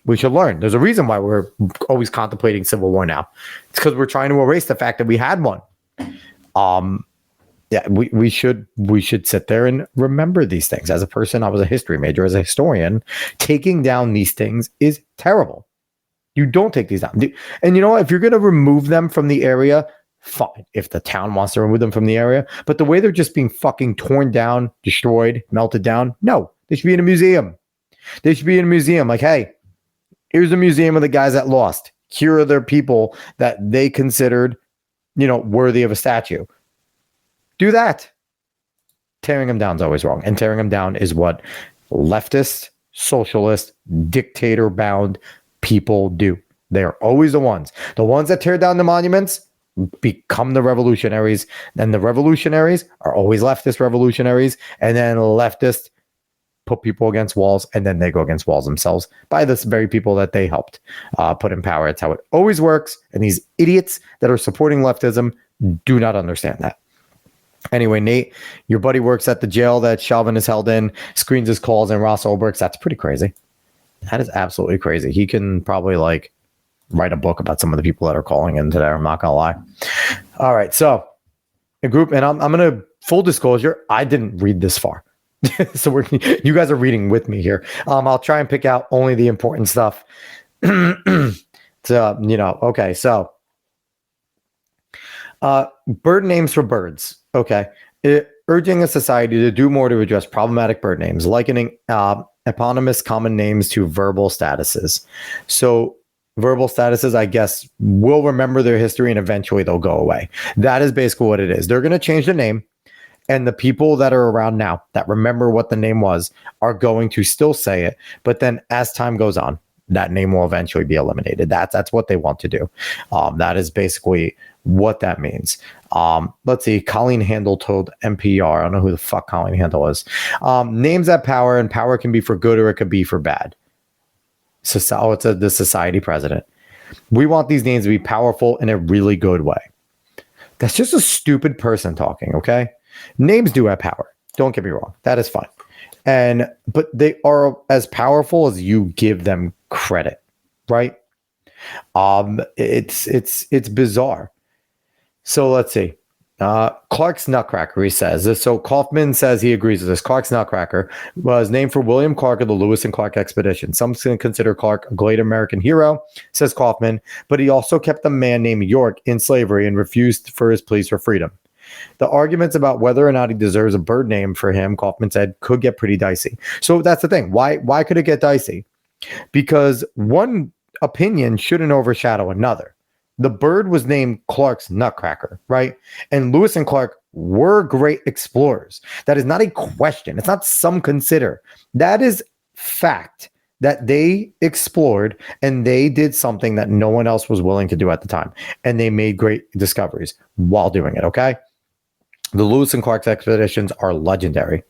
[SPEAKER 1] We should learn. There's a reason why we're always contemplating civil war now. It's because we're trying to erase the fact that we had one. Yeah, we should sit there and remember these things. As a person, I was a history major. As a historian, taking down these things is terrible. You don't take these down. And you know what? If you're going to remove them from the area, fine. If the town wants to remove them from the area. But the way they're just being fucking torn down, destroyed, melted down, no. They should be in a museum. They should be in a museum. Like, hey, here's a museum of the guys that lost. Here are their people that they considered, worthy of a statue. Do that. Tearing them down is always wrong. And tearing them down is what leftist, socialist, dictator-bound people do. They are always the ones. The ones that tear down the monuments become the revolutionaries. Then the revolutionaries are always leftist revolutionaries. And then leftists put people against walls, and then they go against walls themselves by the very people that they helped put in power. It's how it always works. And these idiots that are supporting leftism do not understand that. Anyway, Nate, your buddy works at the jail that Chauvin is held in, screens his calls, and Ross Ulbricht. That's pretty crazy. That is absolutely crazy. He can probably write a book about some of the people that are calling in today. I'm not going to lie. All right. So a group, and I'm going to full disclosure. I didn't read this far. So you guys are reading with me here. I'll try and pick out only the important stuff. Okay. So bird names for birds. Okay. Urging a society to do more to address problematic bird names, likening eponymous common names to verbal statuses. So verbal statuses, I guess, will remember their history and eventually they'll go away. That is basically what it is. They're going to change the name. And the people that are around now that remember what the name was are going to still say it. But then as time goes on, that name will eventually be eliminated. That's what they want to do. That is basically what that means. Let's see. Colleen Handel told NPR. I don't know who the fuck Colleen Handel is. Names have power, and power can be for good or it could be for bad. So it's the society president. We want these names to be powerful in a really good way. That's just a stupid person talking, okay? Names do have power. Don't get me wrong. That is fine. But they are as powerful as you give them credit, right? It's bizarre. So let's see. Clark's Nutcracker, he says this. So Kaufman says he agrees with this. Clark's Nutcracker was named for William Clark of the Lewis and Clark expedition. Some consider Clark a great American hero, says Kaufman, but he also kept a man named York in slavery and refused for his pleas for freedom. The arguments about whether or not he deserves a bird name for him, Kaufman said, could get pretty dicey. So that's the thing. Why could it get dicey? Because one opinion shouldn't overshadow another. The bird was named Clark's Nutcracker, right? And Lewis and Clark were great explorers. That is not a question. It's not some consider. That is fact that they explored and they did something that no one else was willing to do at the time. And they made great discoveries while doing it, okay? The Lewis and Clark expeditions are legendary.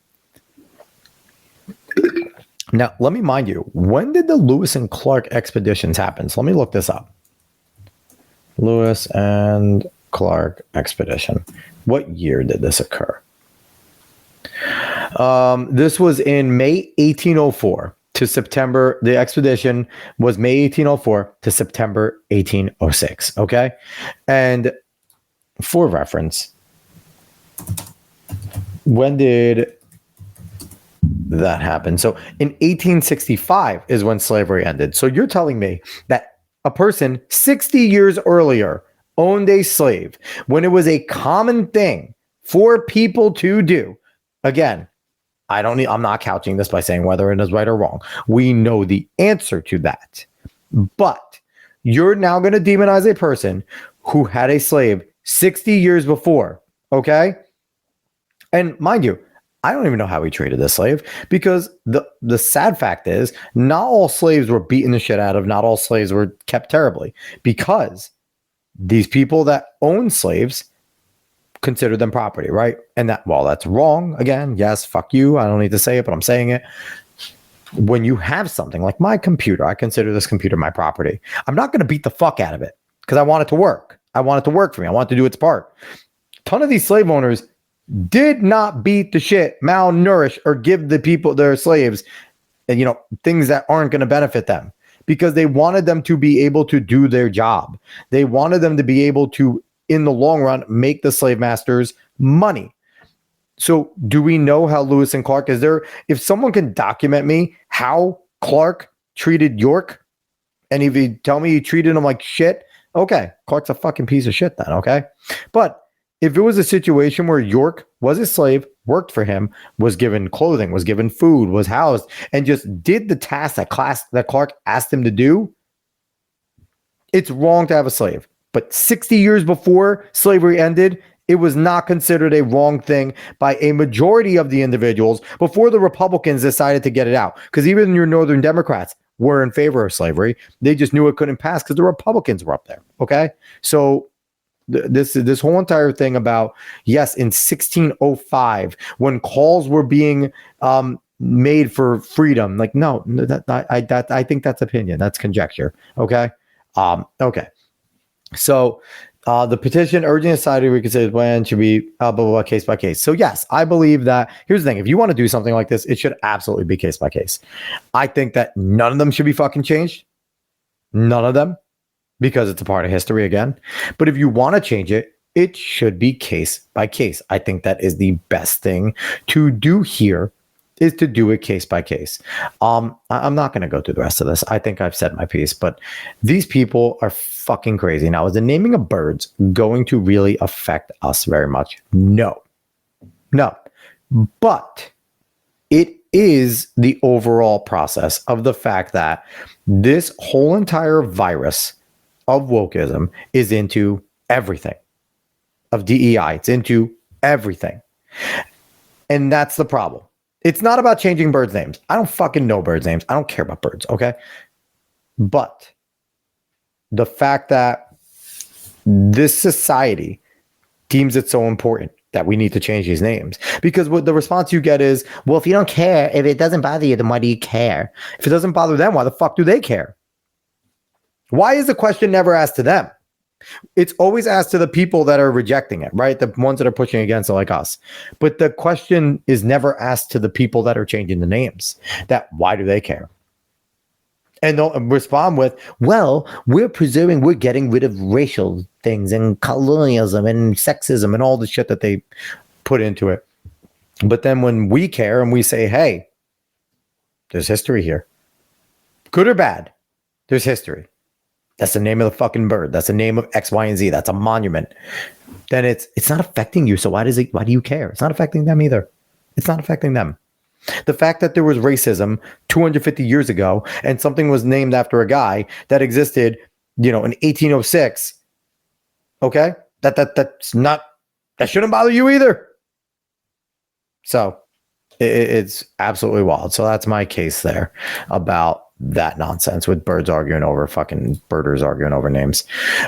[SPEAKER 1] Now, let me mind you, when did the Lewis and Clark expeditions happen? So let me look this up. Lewis and Clark expedition. What year did this occur? This was in May 1804 to September. The expedition was May 1804 to September 1806. Okay. And for reference, when did that happen? So in 1865 is when slavery ended. So you're telling me that a person 60 years earlier owned a slave when it was a common thing for people to do. Again, I'm not couching this by saying whether it is right or wrong. We know the answer to that. But you're now going to demonize a person who had a slave 60 years before, okay? And mind you, I don't even know how he treated this slave, because the sad fact is not all slaves were beaten the shit out of, not all slaves were kept terribly, because these people that own slaves consider them property, right? And that, well, that's wrong. Again, yes, fuck you. I don't need to say it, but I'm saying it. When you have something like my computer, I consider this computer my property. I'm not going to beat the fuck out of it because I want it to work. I want it to work for me. I want it to do its part. A ton of these slave owners did not beat the shit, malnourish, or give the people, their slaves, things that aren't going to benefit them, because they wanted them to be able to do their job. They wanted them to be able to, in the long run, make the slave masters money. So do we know how Lewis and Clark, if someone can document me how Clark treated York, and if you tell me he treated him like shit, okay, Clark's a fucking piece of shit then, okay? But if it was a situation where York was a slave, worked for him, was given clothing, was given food, was housed, and just did the task that Clark asked him to do, it's wrong to have a slave. But 60 years before slavery ended, it was not considered a wrong thing by a majority of the individuals before the Republicans decided to get it out. Because even your Northern Democrats were in favor of slavery. They just knew it couldn't pass because the Republicans were up there. Okay? So this whole entire thing about, yes, in 1605, when calls were being made for freedom, like, no, I think that's opinion. That's conjecture. Okay? Okay. So the petition urging society to reconsider the plan should be blah, blah, blah, case by case. So yes, I believe that. Here's the thing. If you want to do something like this, it should absolutely be case by case. I think that none of them should be fucking changed. None of them. Because it's a part of history again. But if you want to change it, it should be case by case. I think that is the best thing to do here, is to do it case by case. I'm not going to go through the rest of this. I think I've said my piece, but these people are fucking crazy. Now, is the naming of birds going to really affect us very much? No. But it is the overall process of the fact that this whole entire virus of wokeism is into everything, of DEI. It's into everything. And that's the problem. It's not about changing birds' names. I don't fucking know birds' names. I don't care about birds, okay? But the fact that this society deems it so important that we need to change these names. Because what the response you get is, well, if you don't care, if it doesn't bother you, then why do you care? If it doesn't bother them, why the fuck do they care? Why is the question never asked to them? It's always asked to the people that are rejecting it, right? The ones that are pushing against it, like us. But the question is never asked to the people that are changing the names. That why do they care? And they'll respond with, well, we're getting rid of racial things and colonialism and sexism and all the shit that they put into it. But then when we care and we say, hey, there's history here, good or bad, there's history. That's the name of the fucking bird. That's the name of X, Y, and Z. That's a monument. Then it's not affecting you. So why do you care? It's not affecting them either. It's not affecting them. The fact that there was racism 250 years ago and something was named after a guy that existed, in 1806. Okay? That's not, that shouldn't bother you either. So it's absolutely wild. So that's my case there about that nonsense with birders arguing over names.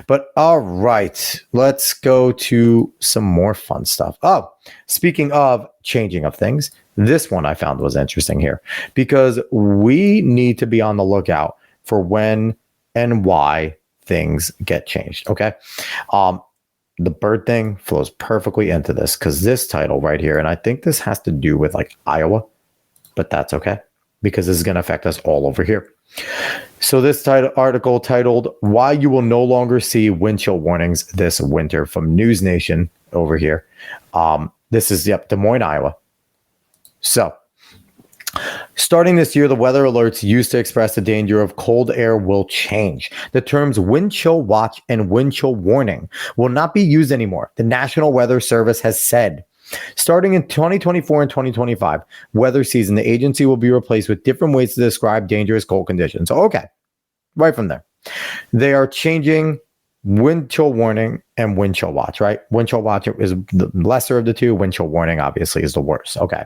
[SPEAKER 1] But all right, let's go to some more fun stuff. Oh, speaking of changing of things, this one I found was interesting here, because we need to be on the lookout for when and why things get changed. Okay. The bird thing flows perfectly into this, because this title right here, and I think this has to do with like Iowa, but that's okay, because this is going to affect us all over here. So this article titled, Why You Will No Longer See Wind Chill Warnings This Winter, from News Nation over here. This is, Des Moines, Iowa. So, starting this year, the weather alerts used to express the danger of cold air will change. The terms wind chill watch and wind chill warning will not be used anymore, the National Weather Service has said. Starting in 2024 and 2025 weather season, the agency will be replaced with different ways to describe dangerous cold conditions. So, okay, right from there. They are changing wind chill warning and wind chill watch, right? Wind chill watch is the lesser of the two. Wind chill warning, obviously, is the worst. Okay.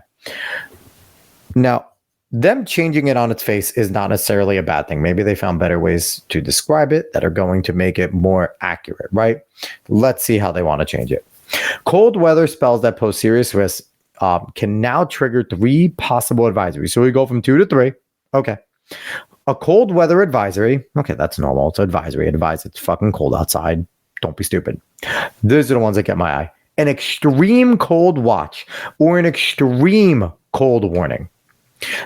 [SPEAKER 1] Now, them changing it on its face is not necessarily a bad thing. Maybe they found better ways to describe it that are going to make it more accurate, right? Let's see how they want to change it. Cold weather spells that pose serious risks can now trigger 3 possible advisories. So we go from 2 to 3. Okay. A cold weather advisory. Okay, that's normal. It's advisory. Advise it's fucking cold outside. Don't be stupid. Those are the ones that get my eye. An extreme cold watch or an extreme cold warning.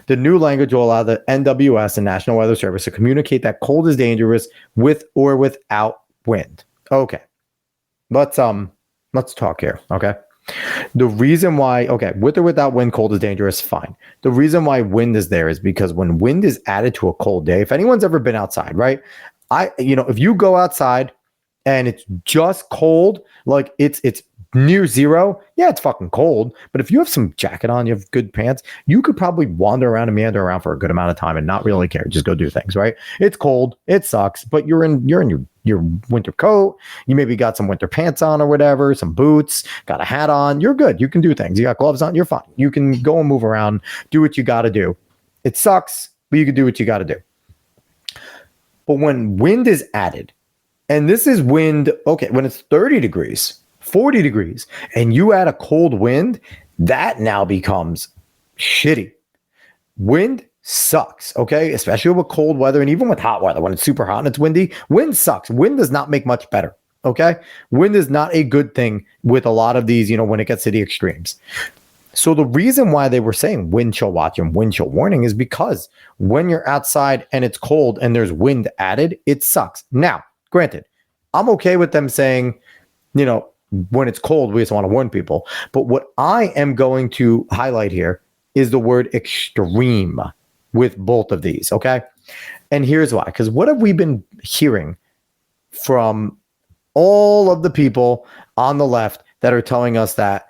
[SPEAKER 1] The new language will allow the NWS and National Weather Service to communicate that cold is dangerous with or without wind. Okay. Let's talk here, okay? The reason why, okay, with or without wind, cold is dangerous, fine. The reason why wind is there is because when wind is added to a cold day, if anyone's ever been outside, right? If you go outside and it's just cold, like it's near zero, yeah, it's fucking cold. But if you have some jacket on, you have good pants, you could probably wander around and meander around for a good amount of time and not really care. Just go do things, right? It's cold, it sucks, but you're in your winter coat. You maybe got some winter pants on or whatever, some boots, got a hat on. You're good. You can do things. You got gloves on. You're fine. You can go and move around, do what you got to do. It sucks, but you can do what you got to do. But when wind is added, and this is wind, okay, when it's 30 degrees, 40 degrees, and you add a cold wind, that now becomes shitty. Wind sucks, okay? Especially with cold weather and even with hot weather. When it's super hot and it's windy, wind sucks. Wind does not make much better, okay? Wind is not a good thing with a lot of these, when it gets to the extremes. So the reason why they were saying wind chill watch and wind chill warning is because when you're outside and it's cold and there's wind added, it sucks. Now, granted, I'm okay with them saying, when it's cold, we just want to warn people. But what I am going to highlight here is the word extreme with both of these, okay? And here's why. Because what have we been hearing from all of the people on the left that are telling us that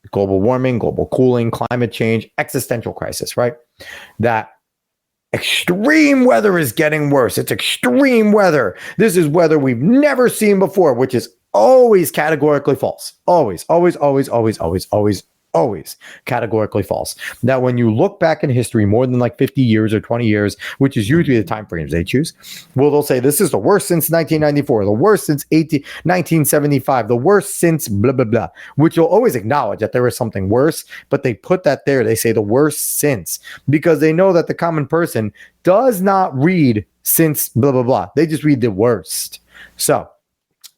[SPEAKER 1] global warming, global cooling, climate change, existential crisis, right? That extreme weather is getting worse. It's extreme weather. This is weather we've never seen before, which is always categorically false. Always categorically false. That when you look back in history more than like 50 years or 20 years, which is usually the time frames they choose, they'll say this is the worst since 1994, the worst since 1975, the worst since blah, blah, blah, which you'll always acknowledge that there is something worse, but they put that there. They say the worst since because they know that the common person does not read since blah, blah, blah. They just read the worst. So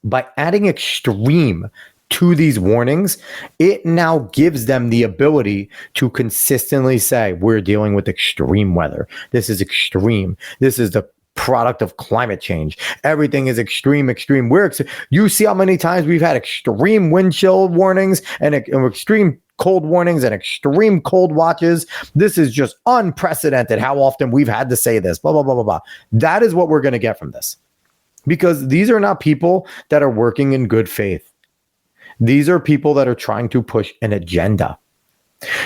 [SPEAKER 1] by adding extreme to these warnings, it now gives them the ability to consistently say, we're dealing with extreme weather. This is extreme. This is the product of climate change. Everything is extreme. You see how many times we've had extreme wind chill warnings and extreme cold warnings and extreme cold watches. This is just unprecedented how often we've had to say this, blah, blah, blah, blah, blah. That is what we're going to get from this. Because these are not people that are working in good faith. These are people that are trying to push an agenda.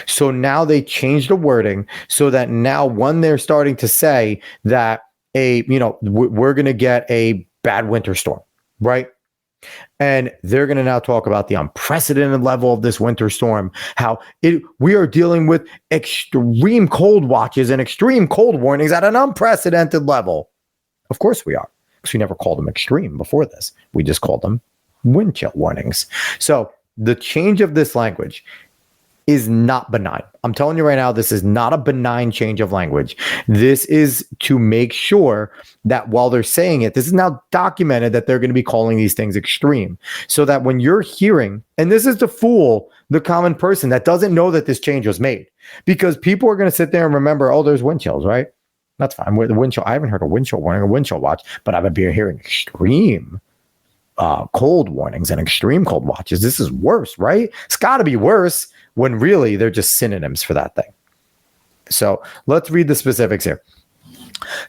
[SPEAKER 1] So now they change the wording so that now when they're starting to say that we're going to get a bad winter storm, right? And they're going to now talk about the unprecedented level of this winter storm, how we are dealing with extreme cold watches and extreme cold warnings at an unprecedented level. Of course we are. We never called them extreme before this. We just called them wind chill warnings. So the change of this language is not benign. I'm telling you right now, this is not a benign change of language. This is to make sure that while they're saying it, this is now documented that they're going to be calling these things extreme. So that when you're hearing, and this is to fool the common person that doesn't know that this change was made, because people are going to sit there and remember, oh, there's wind chills, right? That's fine. With the wind chill, I haven't heard a wind chill warning or wind chill watch, but I've been hearing extreme. cold warnings and extreme cold watches. This is worse, right? It's got to be worse when really they're just synonyms for that thing. So let's read the specifics here.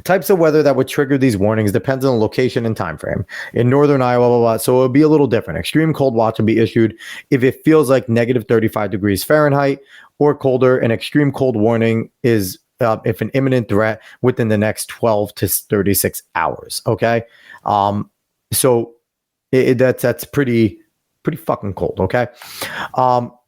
[SPEAKER 1] Types of weather that would trigger these warnings depends on the location and time frame. In northern Iowa, blah, blah, blah, so it would be a little different. Extreme cold watch will be issued if it feels like negative 35 degrees Fahrenheit or colder. An extreme cold warning is if an imminent threat within the next 12 to 36 hours. Okay, so that's pretty fucking cold. Okay.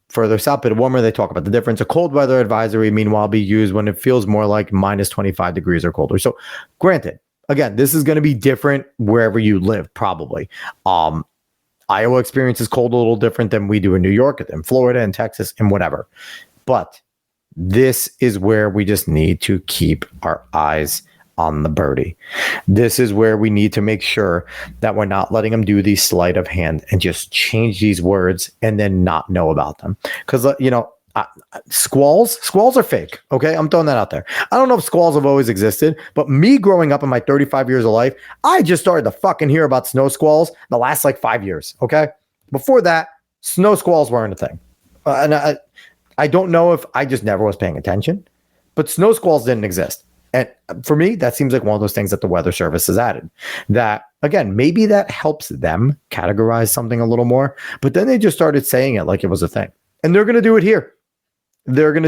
[SPEAKER 1] Further south, bit warmer, they talk about the difference. A cold weather advisory, meanwhile, be used when it feels more like minus 25 degrees or colder. So, granted, again, this is going to be different wherever you live, probably. Iowa experiences cold a little different than we do in New York, and Florida, and Texas, and whatever. But this is where we just need to keep our eyes on the birdie. This is where we need to make sure that we're not letting them do these sleight of hand and just change these words and then not know about them. Because, squalls are fake. Okay. I'm throwing that out there. I don't know if squalls have always existed, but me growing up in my 35 years of life, I just started to fucking hear about snow squalls the last 5 years. Okay. Before that, snow squalls weren't a thing. And I don't know if I just never was paying attention, but snow squalls didn't exist. And for me, that seems like one of those things that the Weather Service has added. That, again, maybe that helps them categorize something a little more. But then they just started saying it like it was a thing. And they're going to do it here. They're going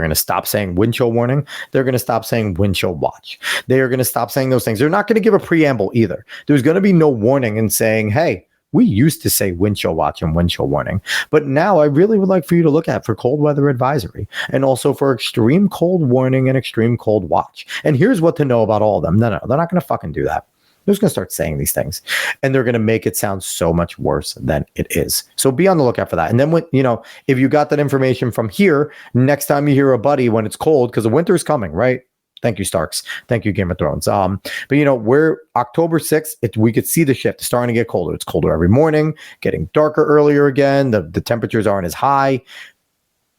[SPEAKER 1] to stop saying wind chill warning. They're going to stop saying wind chill watch. They are going to stop saying those things. They're not going to give a preamble either. There's going to be no warning and saying, hey, we used to say wind chill watch and wind chill warning, but now I really would like for you to look at for cold weather advisory and also for extreme cold warning and extreme cold watch. And here's what to know about all of them. No, they're not going to fucking do that. They're just going to start saying these things and they're going to make it sound so much worse than it is. So be on the lookout for that. And then when, if you got that information from here, next time you hear a buddy when it's cold, because the winter is coming, right? Thank you, Starks. Thank you, Game of Thrones. But we're October 6th. We could see the shift. It's starting to get colder. It's colder every morning, getting darker earlier again. The temperatures aren't as high.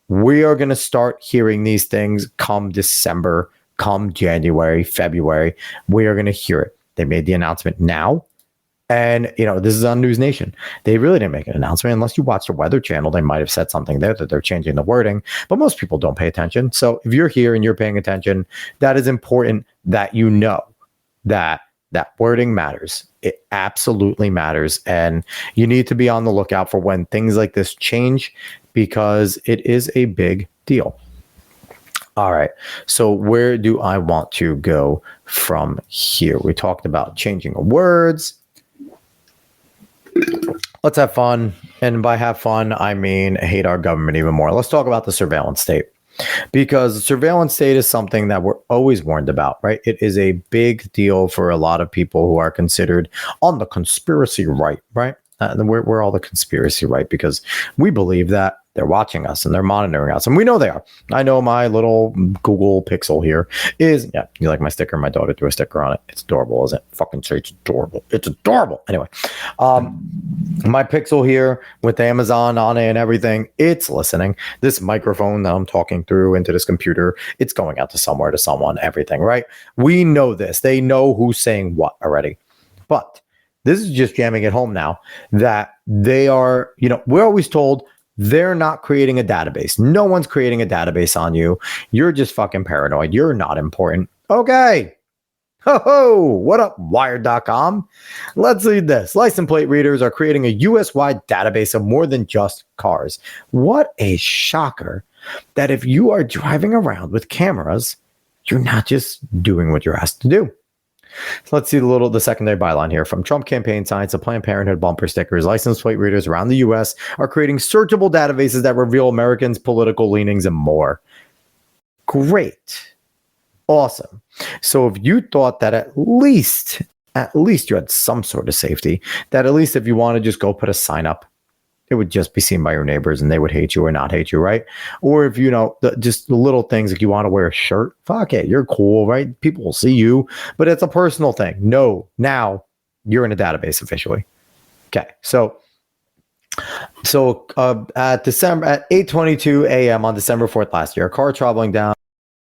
[SPEAKER 1] We are going to start hearing these things come December, come January, February. We are going to hear it. They made the announcement now. And, this is on News Nation. They really didn't make an announcement. Unless you watch the Weather Channel, they might have said something there that they're changing the wording. But most people don't pay attention. So if you're here and you're paying attention, that is important that you know that wording matters. It absolutely matters. And you need to be on the lookout for when things like this change because it is a big deal. All right. So where do I want to go from here? We talked about changing of words. Let's have fun. And by have fun, I mean hate our government even more. Let's talk about the surveillance state. Because the surveillance state is something that we're always warned about, right? It is a big deal for a lot of people who are considered on the conspiracy right, right? We're all the conspiracy right because we believe that they're watching us and they're monitoring us. And we know they are. I know my little Google Pixel here is, yeah, you like my sticker? My daughter threw a sticker on it. It's adorable, isn't it? Fucking say it's adorable. It's adorable. Anyway, my Pixel here with Amazon on it and everything, it's listening. This microphone that I'm talking through into this computer, it's going out to somewhere, to someone, everything, right? We know this. They know who's saying what already. But this is just jamming it home now that they are, we're always told they're not creating a database. No one's creating a database on you. You're just fucking paranoid. You're not important. Okay. Ho, what up, Wired.com? Let's read this. License plate readers are creating a US-wide database of more than just cars. What a shocker that if you are driving around with cameras, you're not just doing what you're asked to do. So let's see the secondary byline here. From Trump campaign signs to Planned Parenthood bumper stickers, license plate readers around the U.S. are creating searchable databases that reveal Americans' political leanings and more. Great. Awesome. So if you thought that at least you had some sort of safety, that at least if you want to just go put a sign up, it would just be seen by your neighbors and they would hate you or not hate you, right? Or if, just the little things like you want to wear a shirt, fuck it, you're cool, right? People will see you, but it's a personal thing. No, now you're in a database officially. Okay, so at 8:22 a.m. on December 4th last year, a car traveling down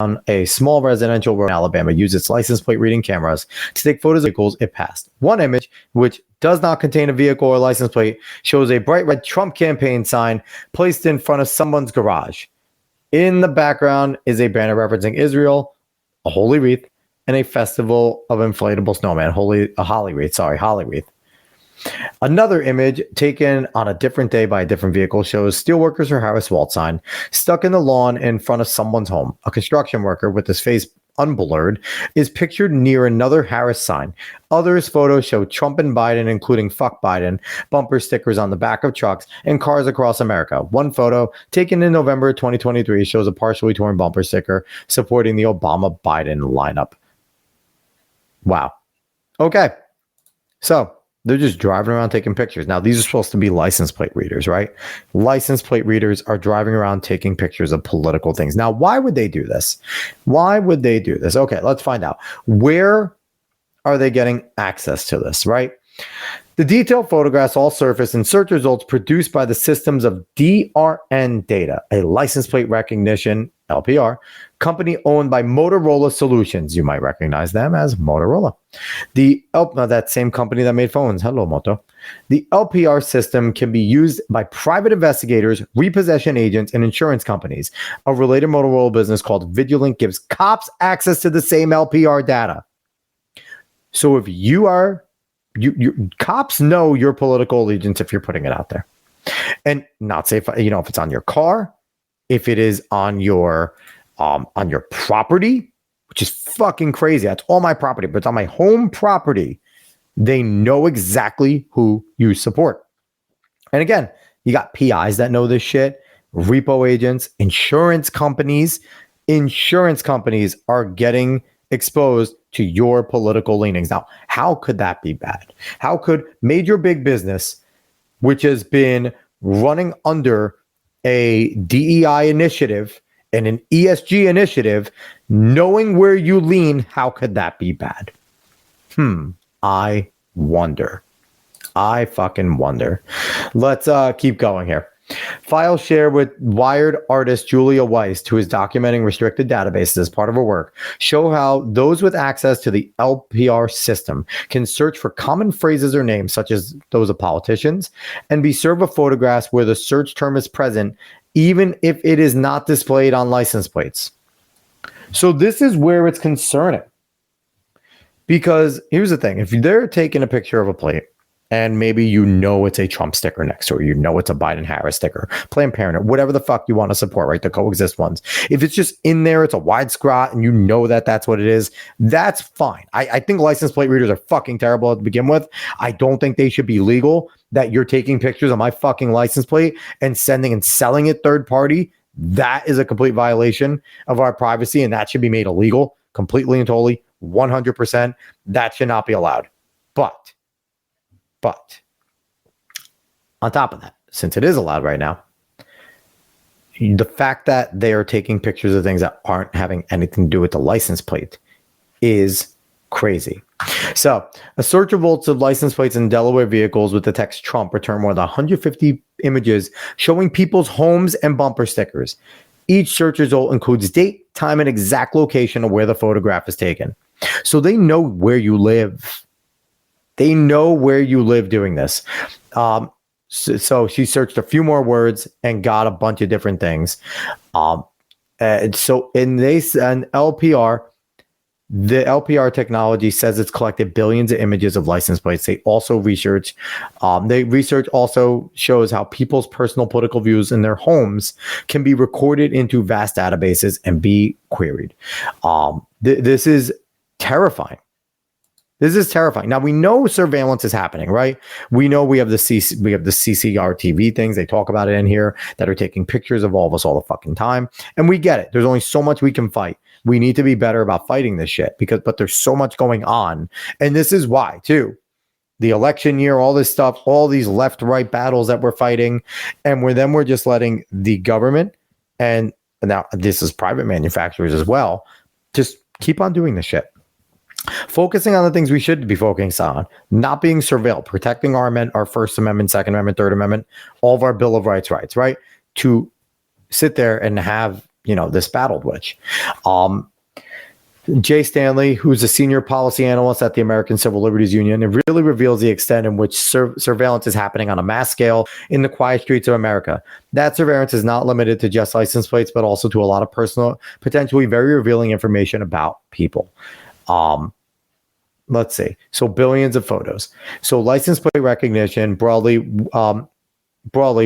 [SPEAKER 1] on a small residential road in Alabama used its license plate reading cameras to take photos of vehicles it passed. One image, which does not contain a vehicle or license plate, shows a bright red Trump campaign sign placed in front of someone's garage. In the background is a banner referencing Israel, a holy wreath, and a festival of inflatable snowman. Holly wreath. Another image taken on a different day by a different vehicle shows steelworkers or Harris Walz sign stuck in the lawn in front of someone's home. A construction worker with his face unblurred is pictured near another Harris sign. Others' photos show Trump and Biden, including "Fuck Biden" bumper stickers on the back of trucks and cars across America. One photo taken in November 2023 shows a partially torn bumper sticker supporting the Obama-Biden lineup. Wow. Okay. So they're just driving around taking pictures. Now, these are supposed to be license plate readers, right? License plate readers are driving around taking pictures of political things. Now, why would they do this? Okay, let's find out. Where are they getting access to this, right? The detailed photographs all surface in search results produced by the systems of DRN Data, a license plate recognition, LPR, company owned by Motorola Solutions. You might recognize them as Motorola. That same company that made phones. Hello, Moto. The LPR system can be used by private investigators, repossession agents, and insurance companies. A related Motorola business called Vigilant gives cops access to the same LPR data. So if you are cops know your political allegiance if you're putting it out there, and not say if it's on your car, if it is on your property, which is fucking crazy. That's all my property, but it's on my home property. They know exactly who you support. And again, you got PIs that know this shit, repo agents, insurance companies. Insurance companies are getting exposed to your political leanings. Now, how could that be bad? How could major big business, which has been running under a DEI initiative and an ESG initiative, knowing where you lean, how could that be bad? I wonder. I fucking wonder. Let's keep going here. Files shared with Wired artist Julia Weiss, who is documenting restricted databases as part of her work, show how those with access to the LPR system can search for common phrases or names, such as those of politicians, and be served with photographs where the search term is present, even if it is not displayed on license plates. So this is where it's concerning. Because here's the thing. If they're taking a picture of a plate, and maybe it's a Trump sticker next to it, it's a Biden-Harris sticker, Planned Parenthood, whatever the fuck you want to support, right? The coexist ones. If it's just in there, it's a wide scrot, and that's what it is, that's fine. I think license plate readers are fucking terrible to begin with. I don't think they should be legal, that you're taking pictures of my fucking license plate and sending and selling it third party. That is a complete violation of our privacy, and that should be made illegal completely and totally, 100%. That should not be allowed. But on top of that, since it is allowed right now, the fact that they are taking pictures of things that aren't having anything to do with the license plate is crazy. So, a search results of license plates in Delaware vehicles with the text Trump returned more than 150 images showing people's homes and bumper stickers. Each search result includes date, time, and exact location of where the photograph is taken. So they know where you live. They know where you live doing this. So she searched a few more words and got a bunch of different things. So in LPR, the LPR technology says it's collected billions of images of license plates. They also research also shows how people's personal political views in their homes can be recorded into vast databases and be queried. This is terrifying. This is terrifying. Now, we know surveillance is happening, right? We know we have the CCR TV things. They talk about it in here that are taking pictures of all of us all the fucking time. And we get it. There's only so much we can fight. We need to be better about fighting this shit but there's so much going on. And this is why, too. The election year, all this stuff, all these left-right battles that we're fighting. And we're just letting the government, and now this is private manufacturers as well, just keep on doing this shit. Focusing on the things we should be focusing on, not being surveilled, protecting our First Amendment, Second Amendment, Third Amendment, all of our Bill of Rights, right? To sit there and have, this battled witch. Jay Stanley, who's a senior policy analyst at the American Civil Liberties Union, it really reveals the extent in which surveillance is happening on a mass scale in the quiet streets of America. That surveillance is not limited to just license plates, but also to a lot of personal, potentially very revealing information about people. Let's see. So billions of photos. So license plate recognition broadly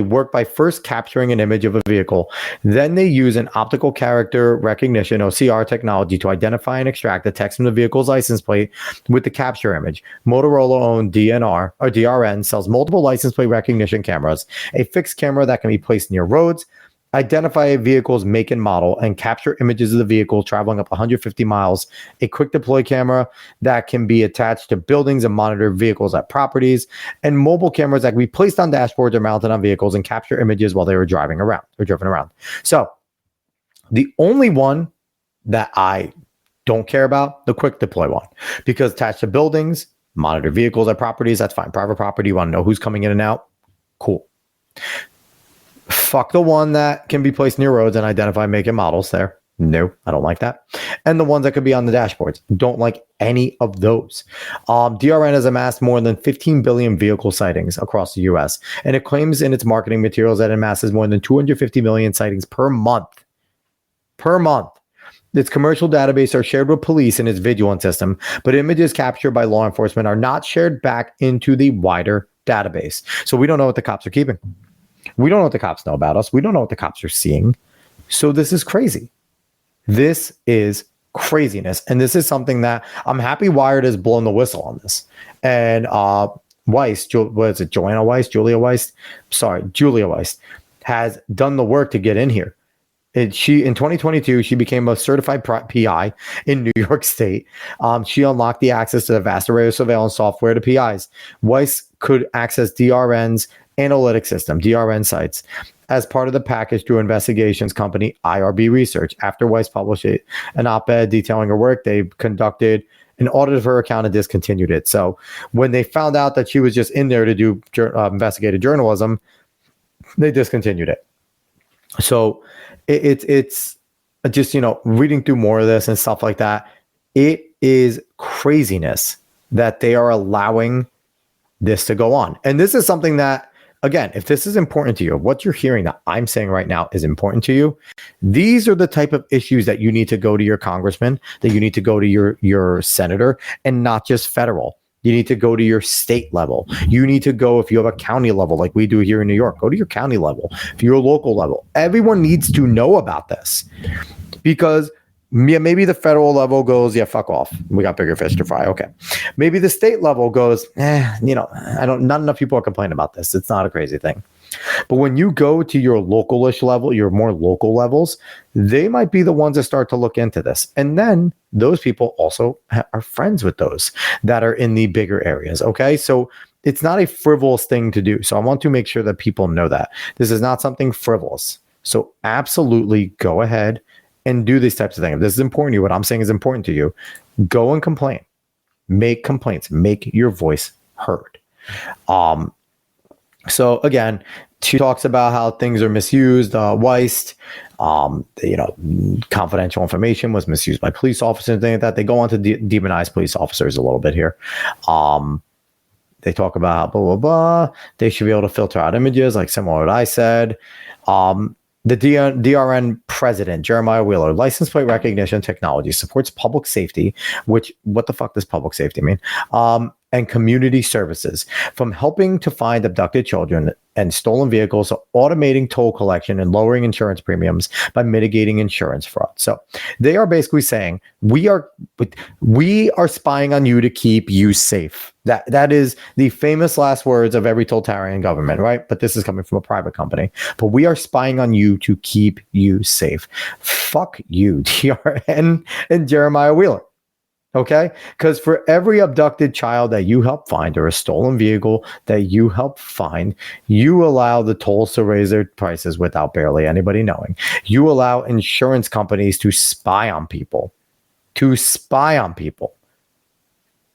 [SPEAKER 1] work by first capturing an image of a vehicle. Then they use an optical character recognition, OCR technology, to identify and extract the text from the vehicle's license plate with the capture image. Motorola-owned DRN sells multiple license plate recognition cameras, a fixed camera that can be placed near roads, identify a vehicle's make and model, and capture images of the vehicle traveling up 150 miles, a quick deploy camera that can be attached to buildings and monitor vehicles at properties, and mobile cameras that can be placed on dashboards or mounted on vehicles and capture images while they were driven around. So the only one that I don't care about, the quick deploy one, because attached to buildings, monitor vehicles at properties, that's fine. Private property, you want to know who's coming in and out? Cool. Fuck the one that can be placed near roads and identify make and models there. No, I don't like that. And the ones that could be on the dashboards. Don't like any of those. DRN has amassed more than 15 billion vehicle sightings across the U.S. And it claims in its marketing materials that it amasses more than 250 million sightings per month. Its commercial database are shared with police in its Vigilance system, but images captured by law enforcement are not shared back into the wider database. So we don't know what the cops are keeping. We don't know what the cops know about us. We don't know what the cops are seeing. So this is crazy. This is craziness. And this is something that I'm happy Wired has blown the whistle on this. And Weiss, Julia Weiss has done the work to get in here. In 2022, she became a certified PI in New York State. She unlocked the access to the vast array of surveillance software to PIs. Weiss could access DRN's analytic system, DRN sites, as part of the package through investigations company IRB Research. After Weiss published an op-ed detailing her work, they conducted an audit of her account and discontinued it. So when they found out that she was just in there to do investigative journalism, they discontinued it. So it's just, reading through more of this and stuff like that, it is craziness that they are allowing this to go on. And this is something that, again, if this is important to you, what you're hearing that I'm saying right now is important to you, these are the type of issues that you need to go to your congressman, that you need to go to your senator, and not just federal. You need to go to your state level. You need to go, if you have a county level like we do here in New York, go to your county level. If you're a local level, everyone needs to know about this, because maybe the federal level goes, yeah, fuck off. We got bigger fish to fry. Okay. Maybe the state level goes, not enough people are complaining about this. It's not a crazy thing. But when you go to your localish level, your more local levels, they might be the ones that start to look into this. And then those people also are friends with those that are in the bigger areas. Okay. So it's not a frivolous thing to do. So I want to make sure that people know that this is not something frivolous. So absolutely go ahead and do these types of things. If this is important to you, what I'm saying is important to you, go and complain. Make complaints. Make your voice heard. So again, she talks about how things are misused. Weiss, confidential information was misused by police officers and things like that. They go on to demonize police officers a little bit here. They talk about how blah, blah, blah. They should be able to filter out images, like similar to what I said. The DRN president, Jeremiah Wheeler, license plate recognition technology supports public safety, which, what the fuck does public safety mean? And community services, from helping to find abducted children and stolen vehicles to automating toll collection and lowering insurance premiums by mitigating insurance fraud. So they are basically saying, we are spying on you to keep you safe. That is the famous last words of every totalitarian government, right? But this is coming from a private company. But we are spying on you to keep you safe. Fuck you, DRN and Jeremiah Wheeler. Okay? Because for every abducted child that you help find, or a stolen vehicle that you help find, you allow the tolls to raise their prices without barely anybody knowing. You allow insurance companies to spy on people.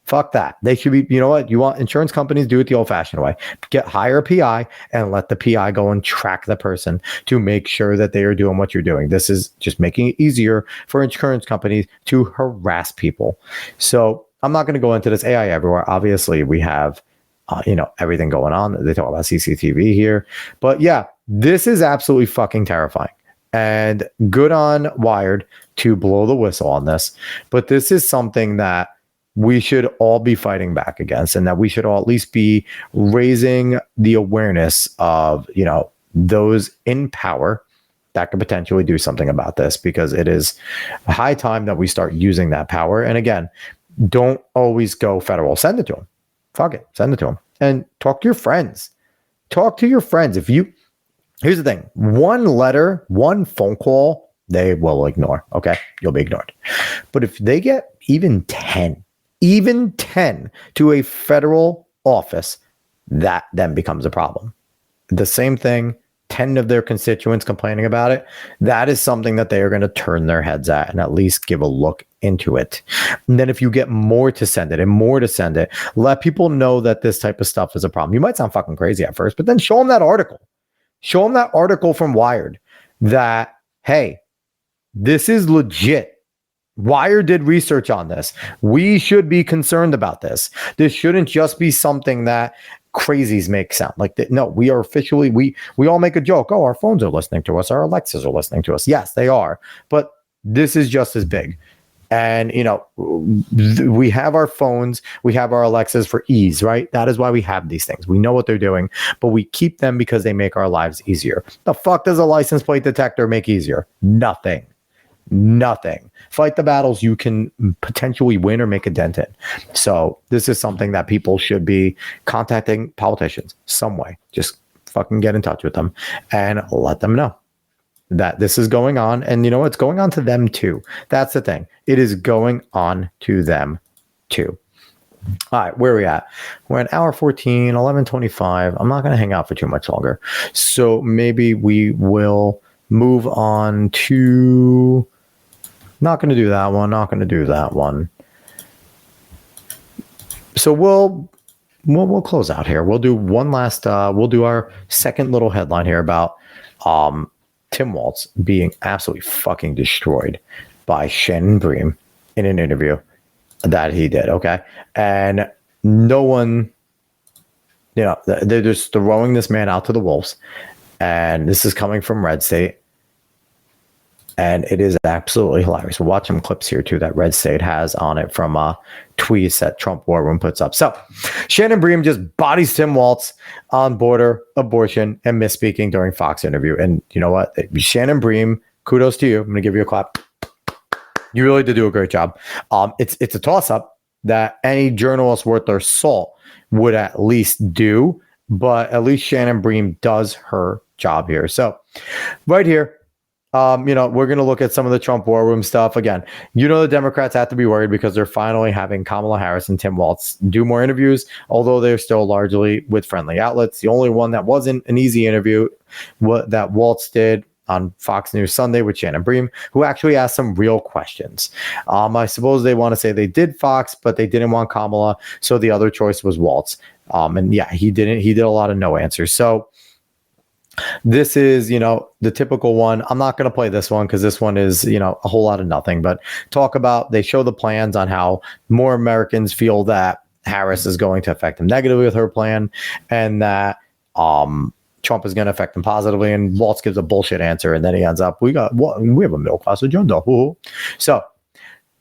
[SPEAKER 1] Fuck that. They should be, you know what? You want insurance companies, do it the old fashioned way. Hire a PI and let the PI go and track the person to make sure that they are doing what you're doing. This is just making it easier for insurance companies to harass people. So I'm not going to go into this AI everywhere. Obviously, we have, everything going on. They talk about CCTV here. But yeah, this is absolutely fucking terrifying. And good on Wired to blow the whistle on this. But this is something that we should all be fighting back against, and that we should all at least be raising the awareness of, those in power that could potentially do something about this, because it is high time that we start using that power. And again, don't always go federal. Send it to them. Fuck it. Send it to them. And talk to your friends. Talk to your friends. Here's the thing. One letter, one phone call, they will ignore. Okay? You'll be ignored. But if they get even 10 to a federal office, that then becomes a problem. The same thing, 10 of their constituents complaining about it, that is something that they are going to turn their heads at and at least give a look into it. And then if you get more to send it, let people know that this type of stuff is a problem. You might sound fucking crazy at first, but then show them that article. Show them that article from Wired that, hey, this is legit. Wired did research on this. We should be concerned about this. This shouldn't just be something that crazies make sound like that. No, we are officially, we all make a joke. Oh, our phones are listening to us. Our Alexas are listening to us. Yes, they are. But this is just as big. And, we have our phones, we have our Alexas for ease, right? That is why we have these things. We know what they're doing, but we keep them because they make our lives easier. The fuck does a license plate detector make easier? Nothing. Fight the battles you can potentially win or make a dent in. So this is something that people should be contacting politicians some way. Just fucking get in touch with them and let them know that this is going on. And it's going on to them too. That's the thing. It is going on to them too. All right, where are we at? We're at hour 14, 11:25. I'm not going to hang out for too much longer. So maybe we will move on to... Not going to do that one. So we'll close out here. We'll do one last, we'll do our second little headline here about Tim Walz being absolutely fucking destroyed by Shannon Bream in an interview that he did. Okay. And no one, they're just throwing this man out to the wolves. And this is coming from Red State. And it is absolutely hilarious. We'll watch some clips here, too, that Red State has on it from tweets that Trump War Room puts up. So Shannon Bream just bodies Tim Walz on border, abortion, and misspeaking during Fox interview. And you know what? Shannon Bream, kudos to you. I'm going to give you a clap. You really did do a great job. It's a toss-up that any journalist worth their salt would at least do. But at least Shannon Bream does her job here. So right here, we're going to look at some of the Trump War Room stuff. Again, the Democrats have to be worried because they're finally having Kamala Harris and Tim Walz do more interviews, although they're still largely with friendly outlets. The only one that wasn't an easy interview that Walz did on Fox News Sunday with Shannon Bream, who actually asked some real questions. I suppose they want to say they did Fox, but they didn't want Kamala, so the other choice was Walz. And yeah, he didn't. He did a lot of no answers. So this is, the typical one. I'm not going to play this one because this one is, a whole lot of nothing. But they show the plans on how more Americans feel that Harris is going to affect them negatively with her plan, and that Trump is going to affect them positively. And Walz gives a bullshit answer, and then he ends up, we have a middle class agenda. So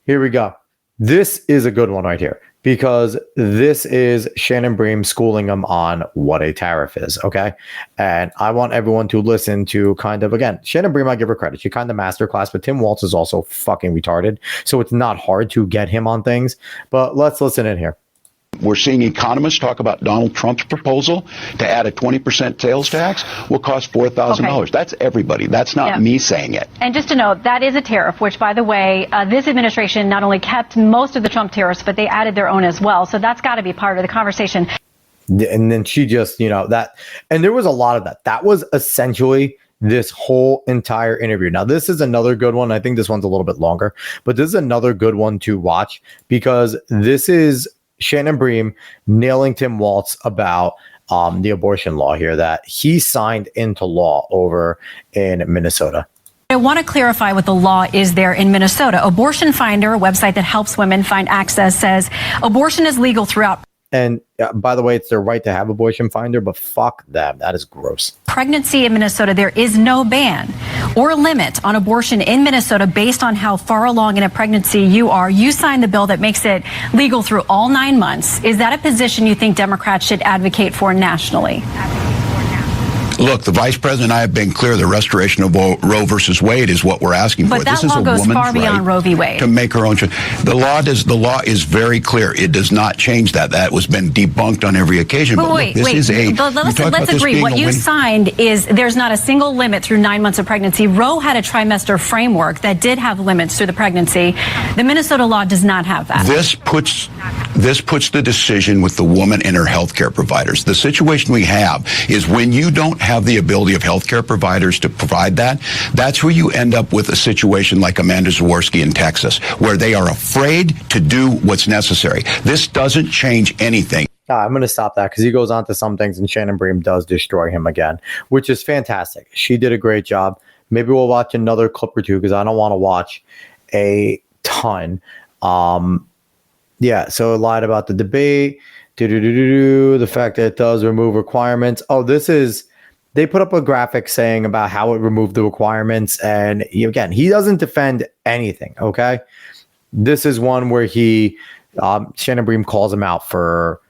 [SPEAKER 1] here we go. This is a good one right here, because this is Shannon Bream schooling them on what a tariff is, okay? And I want everyone to listen to again, Shannon Bream, I give her credit. She kind of masterclass, but Tim Walz is also fucking retarded, so it's not hard to get him on things. But let's listen in here.
[SPEAKER 2] We're seeing economists talk about Donald Trump's proposal to add a 20% sales tax will cost $4,000. Okay. That's everybody. That's not me saying it.
[SPEAKER 3] And just to note, that is a tariff, which, by the way, this administration not only kept most of the Trump tariffs, but they added their own as well. So that's got to be part of the conversation.
[SPEAKER 1] And then she just, that, and there was a lot of that. That was essentially this whole entire interview. Now, this is another good one. I think this one's a little bit longer, but this is another good one to watch, because this is Shannon Bream nailing Tim Walz about the abortion law here that he signed into law over in Minnesota.
[SPEAKER 3] I want to clarify what the law is there in Minnesota. Abortion Finder, a website that helps women find access, says abortion is legal throughout.
[SPEAKER 1] And by the way, it's their right to have abortion finder, but fuck them. That is gross.
[SPEAKER 3] Pregnancy in Minnesota, there is no ban or limit on abortion in Minnesota based on how far along in a pregnancy you are. You signed the bill that makes it legal through all 9 months. Is that a position you think Democrats should advocate for nationally?
[SPEAKER 2] Look, the vice president and I have been clear. The restoration of Roe versus Wade is what we're asking for.
[SPEAKER 3] But that law goes far beyond Roe v. Wade.
[SPEAKER 2] To make her own choice. The law is very clear. It does not change that. That was been debunked on every occasion.
[SPEAKER 3] But wait. Let's agree. What you signed is there's not a single limit through 9 months of pregnancy. Roe had a trimester framework that did have limits through the pregnancy. The Minnesota law does not have that.
[SPEAKER 2] This puts the decision with the woman and her health care providers. The situation we have is when you don't have the ability of healthcare providers to provide that, that's where you end up with a situation like Amanda Zaworski in Texas, where they are afraid to do what's necessary. This doesn't change anything.
[SPEAKER 1] I'm going to stop that because he goes on to some things and Shannon Bream does destroy him again, which is fantastic. She did a great job. Maybe we'll watch another clip or two because I don't want to watch a ton. Yeah, so it lied about the debate, the fact that it does remove requirements. They put up a graphic saying about how it removed the requirements. And again, he doesn't defend anything. Okay. This is one where Shannon Bream calls him out for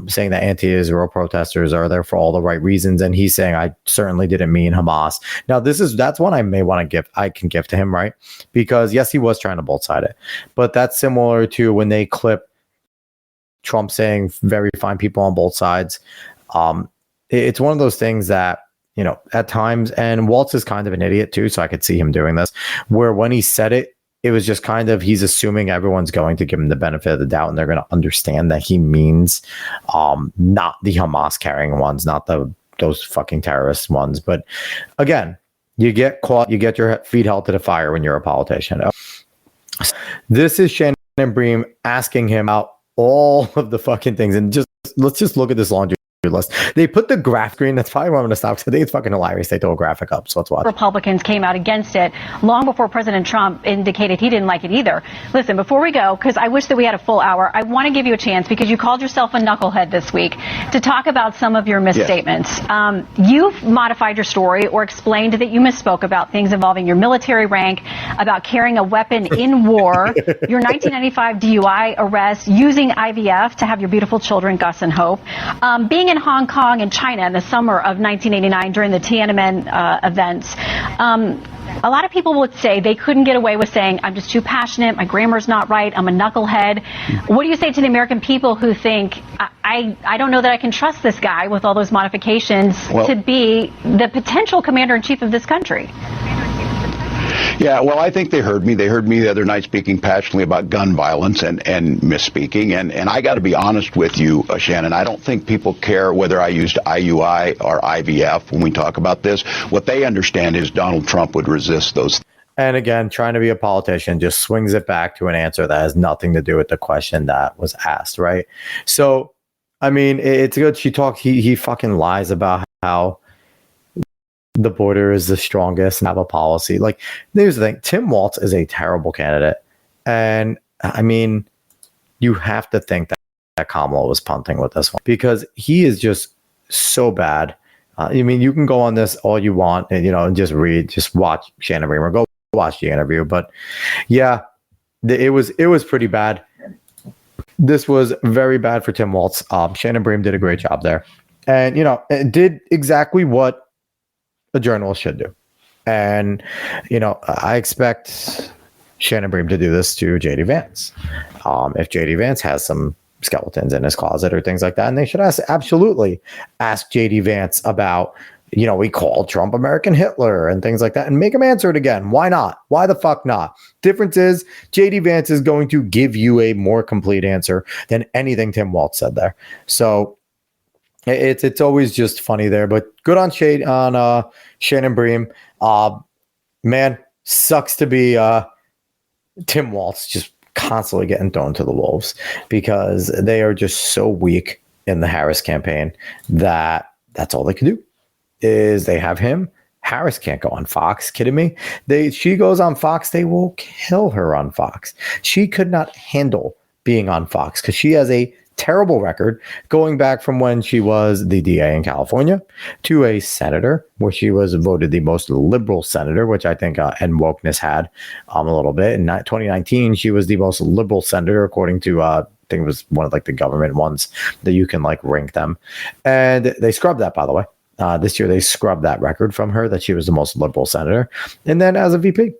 [SPEAKER 1] saying that anti-Israel protesters are there for all the right reasons. And he's saying, I certainly didn't mean Hamas. Now, that's one I can give to him, right? Because yes, he was trying to both side it, but that's similar to when they clip Trump saying very fine people on both sides. It's one of those things that, at times, and Walz is kind of an idiot too, so I could see him doing this, where when he said it, it was just kind of, he's assuming everyone's going to give him the benefit of the doubt and they're going to understand that he means not the Hamas carrying ones, not those fucking terrorist ones. But again, you get caught, you get your feet held to the fire when you're a politician. This is Shannon Bream asking him out all of the fucking things. And let's just look at this laundry list. They put the graph screen. That's probably why I'm going to stop because I think it's fucking hilarious. They throw a graphic up. So let's watch.
[SPEAKER 3] Republicans came out against it long before President Trump indicated he didn't like it either. Listen, before we go, because I wish that we had a full hour, I want to give you a chance because you called yourself a knucklehead this week to talk about some of your misstatements. Yeah. You've modified your story or explained that you misspoke about things involving your military rank, about carrying a weapon in war, your 1995 DUI arrest, using IVF to have your beautiful children, Gus and Hope, being in Hong Kong and China in the summer of 1989 during the Tiananmen events. A lot of people would say they couldn't get away with saying, I'm just too passionate, my grammar's not right, I'm a knucklehead. What do you say to the American people who think, I don't know that I can trust this guy with all those modifications to be the potential commander-in-chief of this country?
[SPEAKER 2] Yeah, well, I think they heard me. They heard me the other night speaking passionately about gun violence and misspeaking. And I got to be honest with you, Shannon, I don't think people care whether I used IUI or IVF when we talk about this. What they understand is Donald Trump would resist those.
[SPEAKER 1] And again, trying to be a politician just swings it back to an answer that has nothing to do with the question that was asked, right? So, I mean, it's good. He fucking lies about how the border is the strongest and have a policy. Like, here's the thing. Tim Walz is a terrible candidate. And I mean, you have to think that Kamala was punting with this one because he is just so bad. I mean, you can go on this all you want and, and just watch Shannon Bream or go watch the interview. But yeah, it was pretty bad. This was very bad for Tim Walz. Shannon Bream did a great job there. And, it did exactly what a journalist should do. And, I expect Shannon Bream to do this to JD Vance. If JD Vance has some skeletons in his closet or things like that, and they should absolutely ask JD Vance about, we called Trump American Hitler and things like that and make him answer it again. Why not? Why the fuck not? Difference is JD Vance is going to give you a more complete answer than anything Tim Walz said there. So it's always just funny there, but good on Shannon Bream. Man, sucks to be Tim Walz. Just constantly getting thrown to the wolves because they are just so weak in the Harris campaign that that's all they can do is they have him. Harris can't go on Fox. Kidding me? She goes on Fox, they will kill her on Fox. She could not handle being on Fox because she has a terrible record going back from when she was the DA in California to a senator where she was voted the most liberal senator, which I think and wokeness had a little bit. In 2019, she was the most liberal senator according to I think it was one of like the government ones that you can like rank them. And they scrubbed that, by the way. This year, they scrubbed that record from her that she was the most liberal senator. And then as a VP,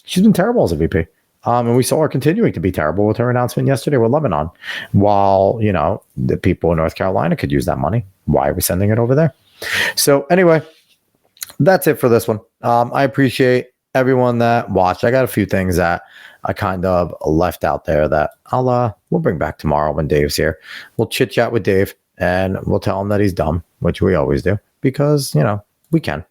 [SPEAKER 1] she's been terrible as a VP. And we saw her continuing to be terrible with her announcement yesterday with Lebanon. While, you know, the people in North Carolina could use that money. Why are we sending it over there? So anyway, that's it for this one. I appreciate everyone that watched. I got a few things that I kind of left out there that we'll bring back tomorrow when Dave's here. We'll chit chat with Dave and we'll tell him that he's dumb, which we always do because, you know, we can.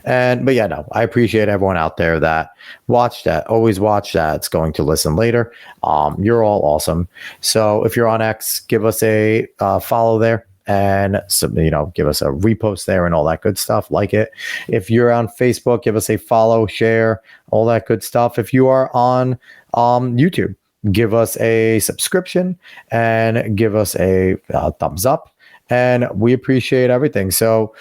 [SPEAKER 1] But yeah, no, I appreciate everyone out there that watched that, always watch that. It's going to listen later. You're all awesome. So if you're on X, give us a follow there and give us a repost there and all that good stuff. Like it. If you're on Facebook, give us a follow, share, all that good stuff. If you are on YouTube, give us a subscription and give us a thumbs up. And we appreciate everything. So,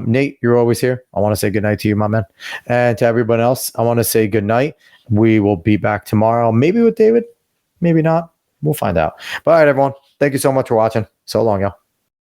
[SPEAKER 1] Nate, you're always here. I want to say good night to you, my man. And to everyone else, I want to say good night. We will be back tomorrow, maybe with David, maybe not. We'll find out. But all right, everyone. Thank you so much for watching. So long, y'all.